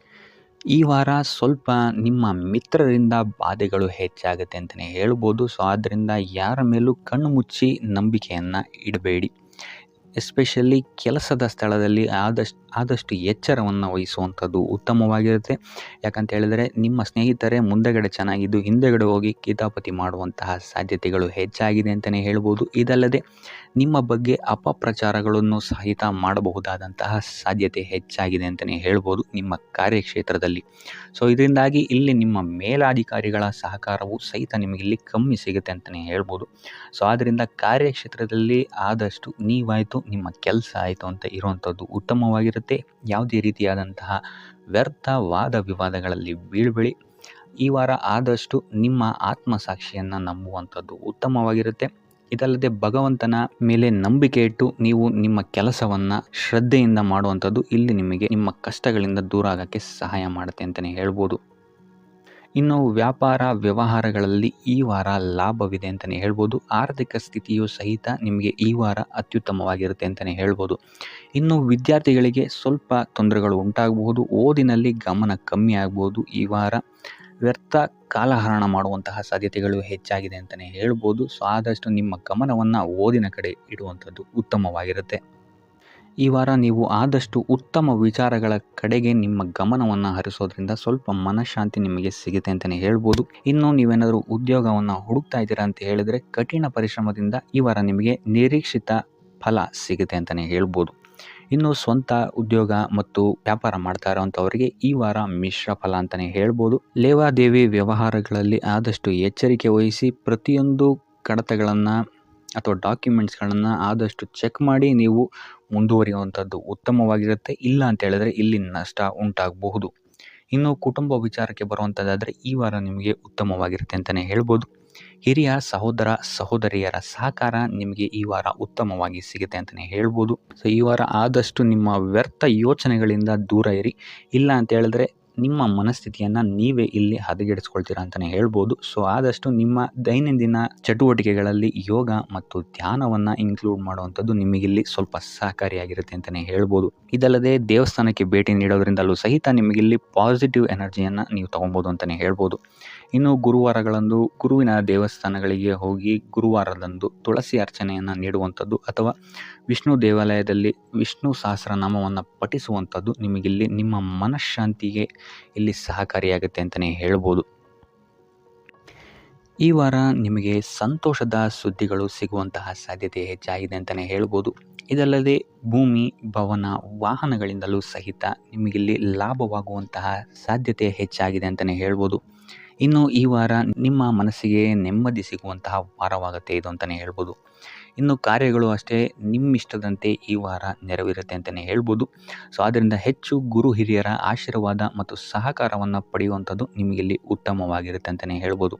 ಈ ವಾರ ಸ್ವಲ್ಪ ನಿಮ್ಮ ಮಿತ್ರರಿಂದ ಬಾಧೆಗಳು ಹೆಚ್ಚಾಗುತ್ತೆ ಅಂತಲೇ ಹೇಳ್ಬೋದು. ಸೊ ಆದ್ದರಿಂದ ಯಾರ ಮೇಲೂ ಕಣ್ಣು ಮುಚ್ಚಿ ನಂಬಿಕೆಯನ್ನು ಇಡಬೇಡಿ. ಎಸ್ಪೆಷಲಿ ಕೆಲಸದ ಸ್ಥಳದಲ್ಲಿ ಆದಷ್ಟು ಎಚ್ಚರವನ್ನು ವಹಿಸುವಂಥದ್ದು ಉತ್ತಮವಾಗಿರುತ್ತೆ. ಯಾಕಂತ ಹೇಳಿದರೆ ನಿಮ್ಮ ಸ್ನೇಹಿತರೇ ಮುಂದೆಗಡೆ ಚೆನ್ನಾಗಿದ್ದು ಹಿಂದೆಗಡೆ ಹೋಗಿ ಕಿತಾಪತಿ ಮಾಡುವಂತಹ ಸಾಧ್ಯತೆಗಳು ಹೆಚ್ಚಾಗಿದೆ ಅಂತಲೇ ಹೇಳ್ಬೋದು. ಇದಲ್ಲದೆ ನಿಮ್ಮ ಬಗ್ಗೆ ಅಪಪ್ರಚಾರಗಳನ್ನು ಸಹಿತ ಮಾಡಬಹುದಾದಂತಹ ಸಾಧ್ಯತೆ ಹೆಚ್ಚಾಗಿದೆ ಅಂತಲೇ ಹೇಳ್ಬೋದು ನಿಮ್ಮ ಕಾರ್ಯಕ್ಷೇತ್ರದಲ್ಲಿ. ಸೊ ಇದರಿಂದಾಗಿ ಇಲ್ಲಿ ನಿಮ್ಮ ಮೇಲಾಧಿಕಾರಿಗಳ ಸಹಕಾರವು ಸಹಿತ ನಿಮಗೆ ಇಲ್ಲಿ ಕಮ್ಮಿ ಸಿಗುತ್ತೆ ಅಂತಲೇ ಹೇಳ್ಬೋದು. ಸೊ ಆದ್ದರಿಂದ ಕಾರ್ಯಕ್ಷೇತ್ರದಲ್ಲಿ ಆದಷ್ಟು ನೀವಾಯಿತು ನಿಮ್ಮ ಕೆಲಸ ಆಯಿತು ಅಂತ ಇರುವಂಥದ್ದು ಉತ್ತಮವಾಗಿರುತ್ತೆ. ಯಾವುದೇ ರೀತಿಯಾದಂತಹ ವ್ಯರ್ಥ ವಾದ ವಿವಾದಗಳಲ್ಲಿ ಬೀಳ್ಬೇಡಿ. ಈ ವಾರ ಆದಷ್ಟು ನಿಮ್ಮ ಆತ್ಮಸಾಕ್ಷಿಯನ್ನು ನಂಬುವಂಥದ್ದು ಉತ್ತಮವಾಗಿರುತ್ತೆ. ಇದಲ್ಲದೆ ಭಗವಂತನ ಮೇಲೆ ನಂಬಿಕೆ ಇಟ್ಟು ನೀವು ನಿಮ್ಮ ಕೆಲಸವನ್ನು ಶ್ರದ್ಧೆಯಿಂದ ಮಾಡುವಂಥದ್ದು ಇಲ್ಲಿ ನಿಮಗೆ ನಿಮ್ಮ ಕಷ್ಟಗಳಿಂದ ದೂರ ಆಗೋಕ್ಕೆ ಸಹಾಯ ಮಾಡುತ್ತೆ ಅಂತಲೇ ಹೇಳ್ಬೋದು. ಇನ್ನು ವ್ಯಾಪಾರ ವ್ಯವಹಾರಗಳಲ್ಲಿ ಈ ವಾರ ಲಾಭವಿದೆ ಅಂತಲೇ ಹೇಳ್ಬೋದು. ಆರ್ಥಿಕ ಸ್ಥಿತಿಯು ಸಹಿತ ನಿಮಗೆ ಈ ವಾರ ಅತ್ಯುತ್ತಮವಾಗಿರುತ್ತೆ ಅಂತಲೇ ಹೇಳ್ಬೋದು. ಇನ್ನು ವಿದ್ಯಾರ್ಥಿಗಳಿಗೆ ಸ್ವಲ್ಪ ತೊಂದರೆಗಳು ಉಂಟಾಗಬಹುದು. ಓದಿನಲ್ಲಿ ಗಮನ ಕಮ್ಮಿ ಆಗ್ಬೋದು. ಈ ವಾರ ವ್ಯರ್ಥ ಕಾಲಹರಣ ಮಾಡುವಂತಹ ಸಾಧ್ಯತೆಗಳು ಹೆಚ್ಚಾಗಿದೆ ಅಂತಲೇ ಹೇಳ್ಬೋದು. ಸೊ ಆದಷ್ಟು ನಿಮ್ಮ ಗಮನವನ್ನು ಓದಿನ ಕಡೆ ಇಡುವಂಥದ್ದು ಉತ್ತಮವಾಗಿರುತ್ತೆ. ಈ ವಾರ ನೀವು ಆದಷ್ಟು ಉತ್ತಮ ವಿಚಾರಗಳ ಕಡೆಗೆ ನಿಮ್ಮ ಗಮನವನ್ನು ಹರಿಸೋದ್ರಿಂದ ಸ್ವಲ್ಪ ಮನಃಶಾಂತಿ ನಿಮಗೆ ಸಿಗುತ್ತೆ ಅಂತಲೇ ಹೇಳ್ಬೋದು. ಇನ್ನು ನೀವೇನಾದರೂ ಉದ್ಯೋಗವನ್ನು ಹುಡುಕ್ತಾ ಇದ್ದೀರಾ ಅಂತ ಹೇಳಿದರೆ ಕಠಿಣ ಪರಿಶ್ರಮದಿಂದ ಈ ವಾರ ನಿಮಗೆ ನಿರೀಕ್ಷಿತ ಫಲ ಸಿಗುತ್ತೆ ಅಂತಲೇ ಹೇಳ್ಬೋದು. ಇನ್ನು ಸ್ವಂತ ಉದ್ಯೋಗ ಮತ್ತು ವ್ಯಾಪಾರ ಮಾಡ್ತಾ ಇರೋವಂಥವರಿಗೆ ಈ ವಾರ ಮಿಶ್ರ ಫಲ ಅಂತಲೇ ಹೇಳ್ಬೋದು. ಲೇವಾದೇವಿ ವ್ಯವಹಾರಗಳಲ್ಲಿ ಆದಷ್ಟು ಎಚ್ಚರಿಕೆ ವಹಿಸಿ ಪ್ರತಿಯೊಂದು ಕಡತಗಳನ್ನು ಅಥವಾ ಡಾಕ್ಯುಮೆಂಟ್ಸ್ಗಳನ್ನು ಆದಷ್ಟು ಚೆಕ್ ಮಾಡಿ ನೀವು ಮುಂದುವರಿಯುವಂಥದ್ದು ಉತ್ತಮವಾಗಿರುತ್ತೆ. ಇಲ್ಲ ಅಂತ ಹೇಳಿದ್ರೆ ಇಲ್ಲಿ ನಷ್ಟ ಉಂಟಾಗಬಹುದು. ಇನ್ನು ಕುಟುಂಬ ವಿಚಾರಕ್ಕೆ ಬರುವಂಥದ್ದಾದರೆ ಈ ವಾರ ನಿಮಗೆ ಉತ್ತಮವಾಗಿರುತ್ತೆ ಅಂತಲೇ ಹೇಳ್ಬೋದು. ಹಿರಿಯ ಸಹೋದರ ಸಹೋದರಿಯರ ಸಹಕಾರ ನಿಮಗೆ ಈ ವಾರ ಉತ್ತಮವಾಗಿ ಸಿಗುತ್ತೆ ಅಂತಲೇ ಹೇಳ್ಬೋದು. ಸೊ ಈ ವಾರ ಆದಷ್ಟು ನಿಮ್ಮ ವ್ಯರ್ಥ ಯೋಚನೆಗಳಿಂದ ದೂರ ಇರಿ. ಇಲ್ಲ ಅಂತ ಹೇಳಿದ್ರೆ ನಿಮ್ಮ ಮನಸ್ಥಿತಿಯನ್ನು ನೀವೇ ಇಲ್ಲಿ ಹದಗೆಡಿಸ್ಕೊಳ್ತೀರಾ ಅಂತಲೇ ಹೇಳ್ಬೋದು. ಸೊ ಆದಷ್ಟು ನಿಮ್ಮ ದೈನಂದಿನ ಚಟುವಟಿಕೆಗಳಲ್ಲಿ ಯೋಗ ಮತ್ತು ಧ್ಯಾನವನ್ನು ಇನ್ಕ್ಲೂಡ್ ಮಾಡುವಂಥದ್ದು ನಿಮಗಿಲ್ಲಿ ಸ್ವಲ್ಪ ಸಹಕಾರಿಯಾಗಿರುತ್ತೆ ಅಂತಲೇ ಹೇಳ್ಬೋದು. ಇದಲ್ಲದೆ ದೇವಸ್ಥಾನಕ್ಕೆ ಭೇಟಿ ನೀಡೋದ್ರಿಂದಲೂ ಸಹಿತ ನಿಮಗಿಲ್ಲಿ ಪಾಸಿಟಿವ್ ಎನರ್ಜಿಯನ್ನು ನೀವು ತೊಗೊಬೋದು ಅಂತಲೇ ಹೇಳ್ಬೋದು. ಇನ್ನು ಗುರುವಾರಗಳಂದು ಗುರುವಿನ ದೇವಸ್ಥಾನಗಳಿಗೆ ಹೋಗಿ ಗುರುವಾರದಂದು ತುಳಸಿ ಅರ್ಚನೆಯನ್ನು ನೀಡುವಂಥದ್ದು ಅಥವಾ ವಿಷ್ಣು ದೇವಾಲಯದಲ್ಲಿ ವಿಷ್ಣು ಸಹಸ್ರನಾಮವನ್ನು ಪಠಿಸುವಂಥದ್ದು ನಿಮಗಿಲ್ಲಿ ನಿಮ್ಮ ಮನಃಶಾಂತಿಗೆ ಇಲ್ಲಿ ಸಹಕಾರಿಯಾಗುತ್ತೆ ಅಂತಲೇ ಹೇಳ್ಬೋದು. ಈ ವಾರ ನಿಮಗೆ ಸಂತೋಷದ ಸುದ್ದಿಗಳು ಸಿಗುವಂತಹ ಸಾಧ್ಯತೆ ಹೆಚ್ಚಾಗಿದೆ ಅಂತಲೇ ಹೇಳ್ಬೋದು. ಇದಲ್ಲದೆ ಭೂಮಿ ಭವನ ವಾಹನಗಳಿಂದಲೂ ಸಹಿತ ನಿಮಗಿಲ್ಲಿ ಲಾಭವಾಗುವಂತಹ ಸಾಧ್ಯತೆ ಹೆಚ್ಚಾಗಿದೆ ಅಂತಲೇ ಹೇಳ್ಬೋದು. ಇನ್ನು ಈ ವಾರ ನಿಮ್ಮ ಮನಸ್ಸಿಗೆ ನೆಮ್ಮದಿ ಸಿಗುವಂತಹ ವಾರವಾಗುತ್ತೆ ಇದು ಅಂತಲೇ ಹೇಳ್ಬೋದು. ಇನ್ನು ಕಾರ್ಯಗಳು ಅಷ್ಟೇ ನಿಮ್ಮಿಷ್ಟದಂತೆ ಈ ವಾರ ನೆರವೇರುತ್ತೆ ಅಂತಲೇ ಹೇಳ್ಬೋದು. ಸೊ ಆದ್ದರಿಂದ ಹೆಚ್ಚು ಗುರು ಹಿರಿಯರ ಆಶೀರ್ವಾದ ಮತ್ತು ಸಹಕಾರವನ್ನು ಪಡೆಯುವಂಥದ್ದು ನಿಮಗಿಲ್ಲಿ ಉತ್ತಮವಾಗಿರುತ್ತೆ ಅಂತಲೇ ಹೇಳ್ಬೋದು.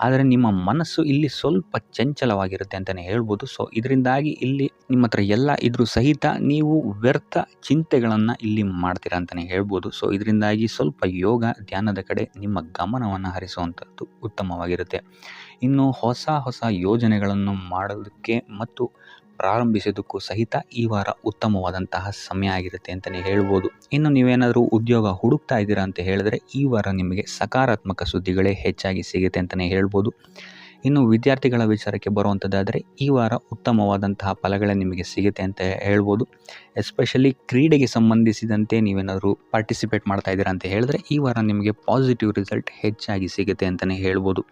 ಆದರೆ ನಿಮ್ಮ ಮನಸ್ಸು ಇಲ್ಲಿ ಸ್ವಲ್ಪ ಚಂಚಲವಾಗಿರುತ್ತೆ ಅಂತಲೇ ಹೇಳ್ಬೋದು. ಸೊ ಇದರಿಂದಾಗಿ ಇಲ್ಲಿ ನಿಮ್ಮ ಹತ್ರ ಎಲ್ಲ ಇದ್ರೂ ಸಹಿತ ನೀವು ವ್ಯರ್ಥ ಚಿಂತೆಗಳನ್ನು ಇಲ್ಲಿ ಮಾಡ್ತೀರಾ ಅಂತಲೇ ಹೇಳ್ಬೋದು. ಸೊ ಇದರಿಂದಾಗಿ ಸ್ವಲ್ಪ ಯೋಗ ಧ್ಯಾನದ ಕಡೆ ನಿಮ್ಮ ಗಮನವನ್ನು ಹರಿಸುವಂಥದ್ದು ಉತ್ತಮವಾಗಿರುತ್ತೆ. ಇನ್ನು ಹೊಸ ಯೋಜನೆಗಳನ್ನು ಮಾಡೋದಕ್ಕೆ ಮತ್ತು ಪ್ರಾರಂಭಿಸೋದಕ್ಕೂ ಸಹಿತ ಈ ವಾರ ಉತ್ತಮವಾದಂತಹ ಸಮಯ ಆಗಿರುತ್ತೆ ಅಂತಲೇ ಹೇಳ್ಬೋದು. ಇನ್ನು ನೀವೇನಾದರೂ ಉದ್ಯೋಗ ಹುಡುಕ್ತಾ ಇದ್ದೀರಾ ಅಂತ ಹೇಳಿದ್ರೆ ಈ ವಾರ ನಿಮಗೆ ಸಕಾರಾತ್ಮಕ ಸುದ್ದಿಗಳೇ ಹೆಚ್ಚಾಗಿ ಸಿಗುತ್ತೆ ಅಂತಲೇ ಹೇಳ್ಬೋದು. ಇನ್ನು ವಿದ್ಯಾರ್ಥಿಗಳ ವಿಚಾರಕ್ಕೆ ಬರುವಂಥದ್ದಾದರೆ ಈ ವಾರ ಉತ್ತಮವಾದಂತಹ ಫಲಗಳೇ ನಿಮಗೆ ಸಿಗುತ್ತೆ ಅಂತ ಹೇಳ್ಬೋದು. ಎಸ್ಪೆಷಲಿ ಕ್ರೀಡೆಗೆ ಸಂಬಂಧಿಸಿದಂತೆ ನೀವೇನಾದರೂ ಪಾರ್ಟಿಸಿಪೇಟ್ ಮಾಡ್ತಾ ಇದ್ದೀರಾ ಅಂತ ಹೇಳಿದ್ರೆ ಈ ವಾರ ನಿಮಗೆ ಪಾಸಿಟಿವ್ ರಿಸಲ್ಟ್ ಹೆಚ್ಚಾಗಿ ಸಿಗುತ್ತೆ ಅಂತಲೇ ಹೇಳ್ಬೋದು.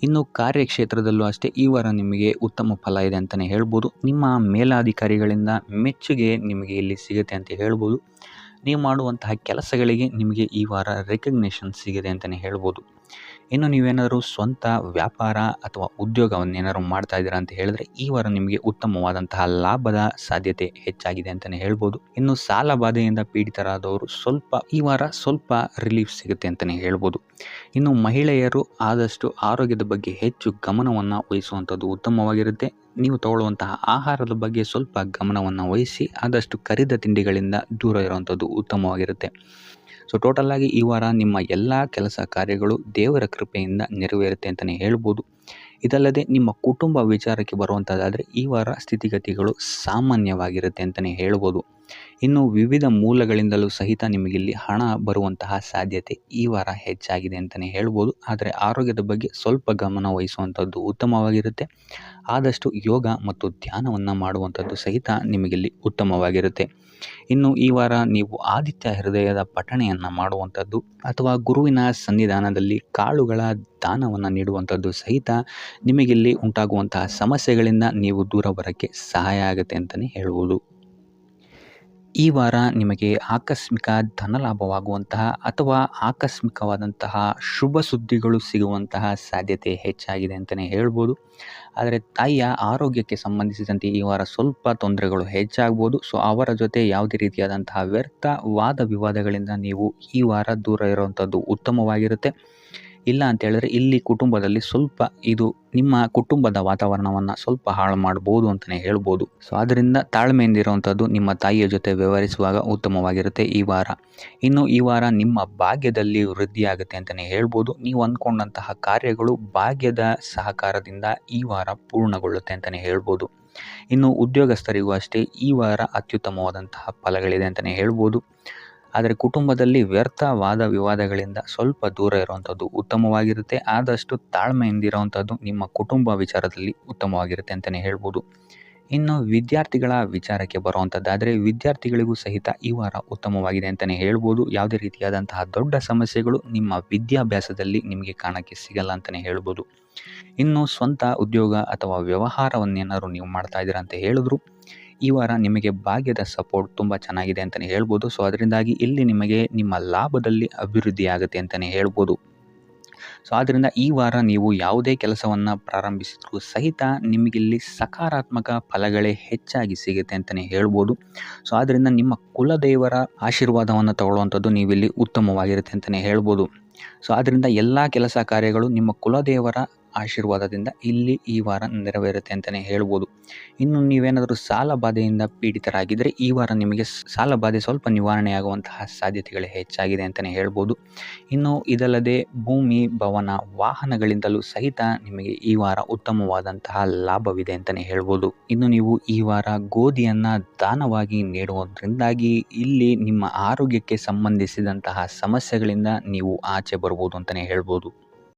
ಇನ್ನು ಕಾರ್ಯಕ್ಷೇತ್ರದಲ್ಲೂ ಅಷ್ಟೇ ಈ ವಾರ ನಿಮಗೆ ಉತ್ತಮ ಫಲ ಇದೆ ಅಂತಲೇ ಹೇಳ್ಬೋದು. ನಿಮ್ಮ ಮೇಲಾಧಿಕಾರಿಗಳಿಂದ ಮೆಚ್ಚುಗೆ ನಿಮಗೆ ಇಲ್ಲಿ ಸಿಗುತ್ತೆ ಅಂತ ಹೇಳ್ಬೋದು. ನೀವು ಮಾಡುವಂತಹ ಕೆಲಸಗಳಿಗೆ ನಿಮಗೆ ಈ ವಾರ ರೆಕಗ್ನೇಷನ್ ಸಿಗಿದೆ ಅಂತಲೇ ಹೇಳ್ಬೋದು. ಇನ್ನು ನೀವೇನಾದರೂ ಸ್ವಂತ ವ್ಯಾಪಾರ ಅಥವಾ ಉದ್ಯೋಗವನ್ನೇನಾದ್ರು ಮಾಡ್ತಾ ಇದ್ದೀರಾ ಅಂತ ಹೇಳಿದ್ರೆ ಈ ವಾರ ನಿಮಗೆ ಉತ್ತಮವಾದಂತಹ ಲಾಭದ ಸಾಧ್ಯತೆ ಹೆಚ್ಚಾಗಿದೆ ಅಂತಲೇ ಹೇಳ್ಬೋದು. ಇನ್ನು ಸಾಲ ಬಾಧೆಯಿಂದ ಪೀಡಿತರಾದವರು ಈ ವಾರ ಸ್ವಲ್ಪ ರಿಲೀಫ್ ಸಿಗುತ್ತೆ ಅಂತಲೇ ಹೇಳ್ಬೋದು. ಇನ್ನು ಮಹಿಳೆಯರು ಆದಷ್ಟು ಆರೋಗ್ಯದ ಬಗ್ಗೆ ಹೆಚ್ಚು ಗಮನವನ್ನು ವಹಿಸುವಂಥದ್ದು ಉತ್ತಮವಾಗಿರುತ್ತೆ. ನೀವು ತಗೊಳ್ಳುವಂತಹ ಆಹಾರದ ಬಗ್ಗೆ ಸ್ವಲ್ಪ ಗಮನವನ್ನು ವಹಿಸಿ ಆದಷ್ಟು ಕರಿದ ತಿಂಡಿಗಳಿಂದ ದೂರ ಇರುವಂಥದ್ದು ಉತ್ತಮವಾಗಿರುತ್ತೆ. ಸೊ ಟೋಟಲಾಗಿ ಈ ವಾರ ನಿಮ್ಮ ಎಲ್ಲ ಕೆಲಸ ಕಾರ್ಯಗಳು ದೇವರ ಕೃಪೆಯಿಂದ ನೆರವೇರುತ್ತೆ ಅಂತಲೇ ಹೇಳ್ಬೋದು. ಇದಲ್ಲದೆ ನಿಮ್ಮ ಕುಟುಂಬ ವಿಚಾರಕ್ಕೆ ಬರುವಂಥದ್ದಾದರೆ ಈ ವಾರ ಸ್ಥಿತಿಗತಿಗಳು ಸಾಮಾನ್ಯವಾಗಿರುತ್ತೆ ಅಂತಲೇ ಹೇಳ್ಬೋದು. ಇನ್ನು ವಿವಿಧ ಮೂಲಗಳಿಂದಲೂ ಸಹಿತ ನಿಮಗಿಲ್ಲಿ ಹಣ ಬರುವಂತಹ ಸಾಧ್ಯತೆ ಈ ವಾರ ಹೆಚ್ಚಾಗಿದೆ ಅಂತಲೇ ಹೇಳ್ಬೋದು. ಆದರೆ ಆರೋಗ್ಯದ ಬಗ್ಗೆ ಸ್ವಲ್ಪ ಗಮನ ವಹಿಸುವಂಥದ್ದು ಉತ್ತಮವಾಗಿರುತ್ತೆ. ಆದಷ್ಟು ಯೋಗ ಮತ್ತು ಧ್ಯಾನವನ್ನು ಮಾಡುವಂಥದ್ದು ಸಹಿತ ನಿಮಗಿಲ್ಲಿ ಉತ್ತಮವಾಗಿರುತ್ತೆ. ಇನ್ನು ಈ ವಾರ ನೀವು ಆದಿತ್ಯ ಹೃದಯದ ಪಠಣೆಯನ್ನು ಮಾಡುವಂಥದ್ದು ಅಥವಾ ಗುರುವಿನ ಸನ್ನಿಧಾನದಲ್ಲಿ ಕಾಳುಗಳ ದಾನವನ್ನು ನೀಡುವಂಥದ್ದು ಸಹಿತ ನಿಮಗಿಲ್ಲಿ ಉಂಟಾಗುವಂತಹ ಸಮಸ್ಯೆಗಳಿಂದ ನೀವು ದೂರ ಬರೋಕ್ಕೆ ಸಹಾಯ ಆಗುತ್ತೆ ಅಂತಲೇ ಹೇಳ್ಬೋದು. ಈ ವಾರ ನಿಮಗೆ ಆಕಸ್ಮಿಕ ಧನಲಾಭವಾಗುವಂತಹ ಅಥವಾ ಆಕಸ್ಮಿಕವಾದಂತಹ ಶುಭ ಸುದ್ದಿಗಳು ಸಿಗುವಂತಹ ಸಾಧ್ಯತೆ ಹೆಚ್ಚಾಗಿದೆ ಅಂತಲೇ ಹೇಳ್ಬೋದು. ಆದರೆ ತಾಯಿಯ ಆರೋಗ್ಯಕ್ಕೆ ಸಂಬಂಧಿಸಿದಂತೆ ಈ ವಾರ ಸ್ವಲ್ಪ ತೊಂದರೆಗಳು ಹೆಚ್ಚಾಗ್ಬೋದು. ಸೊ ಅವರ ಜೊತೆ ಯಾವುದೇ ರೀತಿಯಾದಂತಹ ವ್ಯರ್ಥ ವಾದ ವಿವಾದಗಳಿಂದ ನೀವು ಈ ವಾರ ದೂರ ಇರುವಂಥದ್ದು ಉತ್ತಮವಾಗಿರುತ್ತೆ. ಇಲ್ಲ ಅಂತ ಹೇಳಿದ್ರೆ ಇಲ್ಲಿ ಕುಟುಂಬದಲ್ಲಿ ಸ್ವಲ್ಪ ಇದು ನಿಮ್ಮ ಕುಟುಂಬದ ವಾತಾವರಣವನ್ನು ಸ್ವಲ್ಪ ಹಾಳು ಮಾಡ್ಬೋದು ಅಂತಲೇ ಹೇಳ್ಬೋದು. ಸೊ ಅದರಿಂದ ತಾಳ್ಮೆಯಿಂದ ಇರುವಂಥದ್ದು ನಿಮ್ಮ ತಾಯಿಯ ಜೊತೆ ವ್ಯವಹರಿಸುವಾಗ ಉತ್ತಮವಾಗಿರುತ್ತೆ ಈ ವಾರ. ಇನ್ನು ಈ ವಾರ ನಿಮ್ಮ ಭಾಗ್ಯದಲ್ಲಿ ವೃದ್ಧಿಯಾಗುತ್ತೆ ಅಂತಲೇ ಹೇಳ್ಬೋದು. ನೀವು ಅಂದ್ಕೊಂಡಂತಹ ಕಾರ್ಯಗಳು ಭಾಗ್ಯದ ಸಹಕಾರದಿಂದ ಈ ವಾರ ಪೂರ್ಣಗೊಳ್ಳುತ್ತೆ ಅಂತಲೇ ಹೇಳ್ಬೋದು. ಇನ್ನು ಉದ್ಯೋಗಸ್ಥರಿಗೂ ಅಷ್ಟೇ ಈ ವಾರ ಅತ್ಯುತ್ತಮವಾದಂತಹ ಫಲಗಳಿದೆ ಅಂತಲೇ ಹೇಳ್ಬೋದು. ಆದರೆ ಕುಟುಂಬದಲ್ಲಿ ವ್ಯರ್ಥ ವಾದ ವಿವಾದಗಳಿಂದ ಸ್ವಲ್ಪ ದೂರ ಇರುವಂಥದ್ದು ಉತ್ತಮವಾಗಿರುತ್ತೆ. ಆದಷ್ಟು ತಾಳ್ಮೆಯಿಂದ ಇರುವಂಥದ್ದು ನಿಮ್ಮ ಕುಟುಂಬ ವಿಚಾರದಲ್ಲಿ ಉತ್ತಮವಾಗಿರುತ್ತೆ ಅಂತಲೇ ಹೇಳ್ಬೋದು. ಇನ್ನು ವಿದ್ಯಾರ್ಥಿಗಳ ವಿಚಾರಕ್ಕೆ ಬರುವಂಥದ್ದಾದರೆ ವಿದ್ಯಾರ್ಥಿಗಳಿಗೂ ಸಹಿತ ಈ ವಾರ ಉತ್ತಮವಾಗಿದೆ ಅಂತಲೇ ಹೇಳ್ಬೋದು. ಯಾವುದೇ ರೀತಿಯಾದಂತಹ ದೊಡ್ಡ ಸಮಸ್ಯೆಗಳು ನಿಮ್ಮ ವಿದ್ಯಾಭ್ಯಾಸದಲ್ಲಿ ನಿಮಗೆ ಕಾಣೋಕ್ಕೆ ಸಿಗಲ್ಲ ಅಂತಲೇ ಹೇಳ್ಬೋದು. ಇನ್ನು ಸ್ವಂತ ಉದ್ಯೋಗ ಅಥವಾ ವ್ಯವಹಾರವನ್ನೇನಾದ್ರು ನೀವು ಮಾಡ್ತಾ ಇದ್ದೀರಾ ಅಂತ ಹೇಳಿದ್ರು ಈ ವಾರ ನಿಮಗೆ ಭಾಗ್ಯದ ಸಪೋರ್ಟ್ ತುಂಬ ಚೆನ್ನಾಗಿದೆ ಅಂತಲೇ ಹೇಳ್ಬೋದು. ಸೊ ಅದರಿಂದಾಗಿ ಇಲ್ಲಿ ನಿಮಗೆ ನಿಮ್ಮ ಲಾಭದಲ್ಲಿ ಅಭಿವೃದ್ಧಿ ಆಗುತ್ತೆ ಅಂತಲೇ ಹೇಳ್ಬೋದು. ಸೊ ಆದ್ದರಿಂದ ಈ ವಾರ ನೀವು ಯಾವುದೇ ಕೆಲಸವನ್ನು ಪ್ರಾರಂಭಿಸಿದ್ರೂ ಸಹಿತ ನಿಮಗಿಲ್ಲಿ ಸಕಾರಾತ್ಮಕ ಫಲಗಳೇ ಹೆಚ್ಚಾಗಿ ಸಿಗುತ್ತೆ ಅಂತಲೇ ಹೇಳ್ಬೋದು. ಸೊ ಆದ್ದರಿಂದ ನಿಮ್ಮ ಕುಲದೇವರ ಆಶೀರ್ವಾದವನ್ನು ತಗೊಳ್ಳುವಂಥದ್ದು ನೀವಿಲ್ಲಿ ಉತ್ತಮವಾಗಿರುತ್ತೆ ಅಂತಲೇ ಹೇಳ್ಬೋದು. ಸೊ ಆದ್ದರಿಂದ ಎಲ್ಲ ಕೆಲಸ ಕಾರ್ಯಗಳು ನಿಮ್ಮ ಕುಲದೇವರ ಆಶೀರ್ವಾದದಿಂದ ಇಲ್ಲಿ ಈ ವಾರ ನೆರವೇರುತ್ತೆ ಅಂತಲೇ ಹೇಳ್ಬೋದು. ಇನ್ನು ನೀವೇನಾದರೂ ಸಾಲ ಬಾಧೆಯಿಂದ ಪೀಡಿತರಾಗಿದ್ದರೆ ಈ ವಾರ ನಿಮಗೆ ಸಾಲ ಬಾಧೆ ಸ್ವಲ್ಪ ನಿವಾರಣೆಯಾಗುವಂತಹ ಸಾಧ್ಯತೆಗಳೇ ಹೆಚ್ಚಾಗಿದೆ ಅಂತಲೇ ಹೇಳ್ಬೋದು. ಇನ್ನು ಇದಲ್ಲದೆ ಭೂಮಿ ಭವನ ವಾಹನಗಳಿಂದಲೂ ಸಹಿತ ನಿಮಗೆ ಈ ವಾರ ಉತ್ತಮವಾದಂತಹ ಲಾಭವಿದೆ ಅಂತಲೇ ಹೇಳ್ಬೋದು. ಇನ್ನು ನೀವು ಈ ವಾರ ಗೋಧಿಯನ್ನು ದಾನವಾಗಿ ನೀಡುವುದರಿಂದಾಗಿ ಇಲ್ಲಿ ನಿಮ್ಮ ಆರೋಗ್ಯಕ್ಕೆ ಸಂಬಂಧಿಸಿದಂತಹ ಸಮಸ್ಯೆಗಳಿಂದ ನೀವು ಆಚೆ ಬರ್ಬೋದು ಅಂತಲೇ ಹೇಳ್ಬೋದು.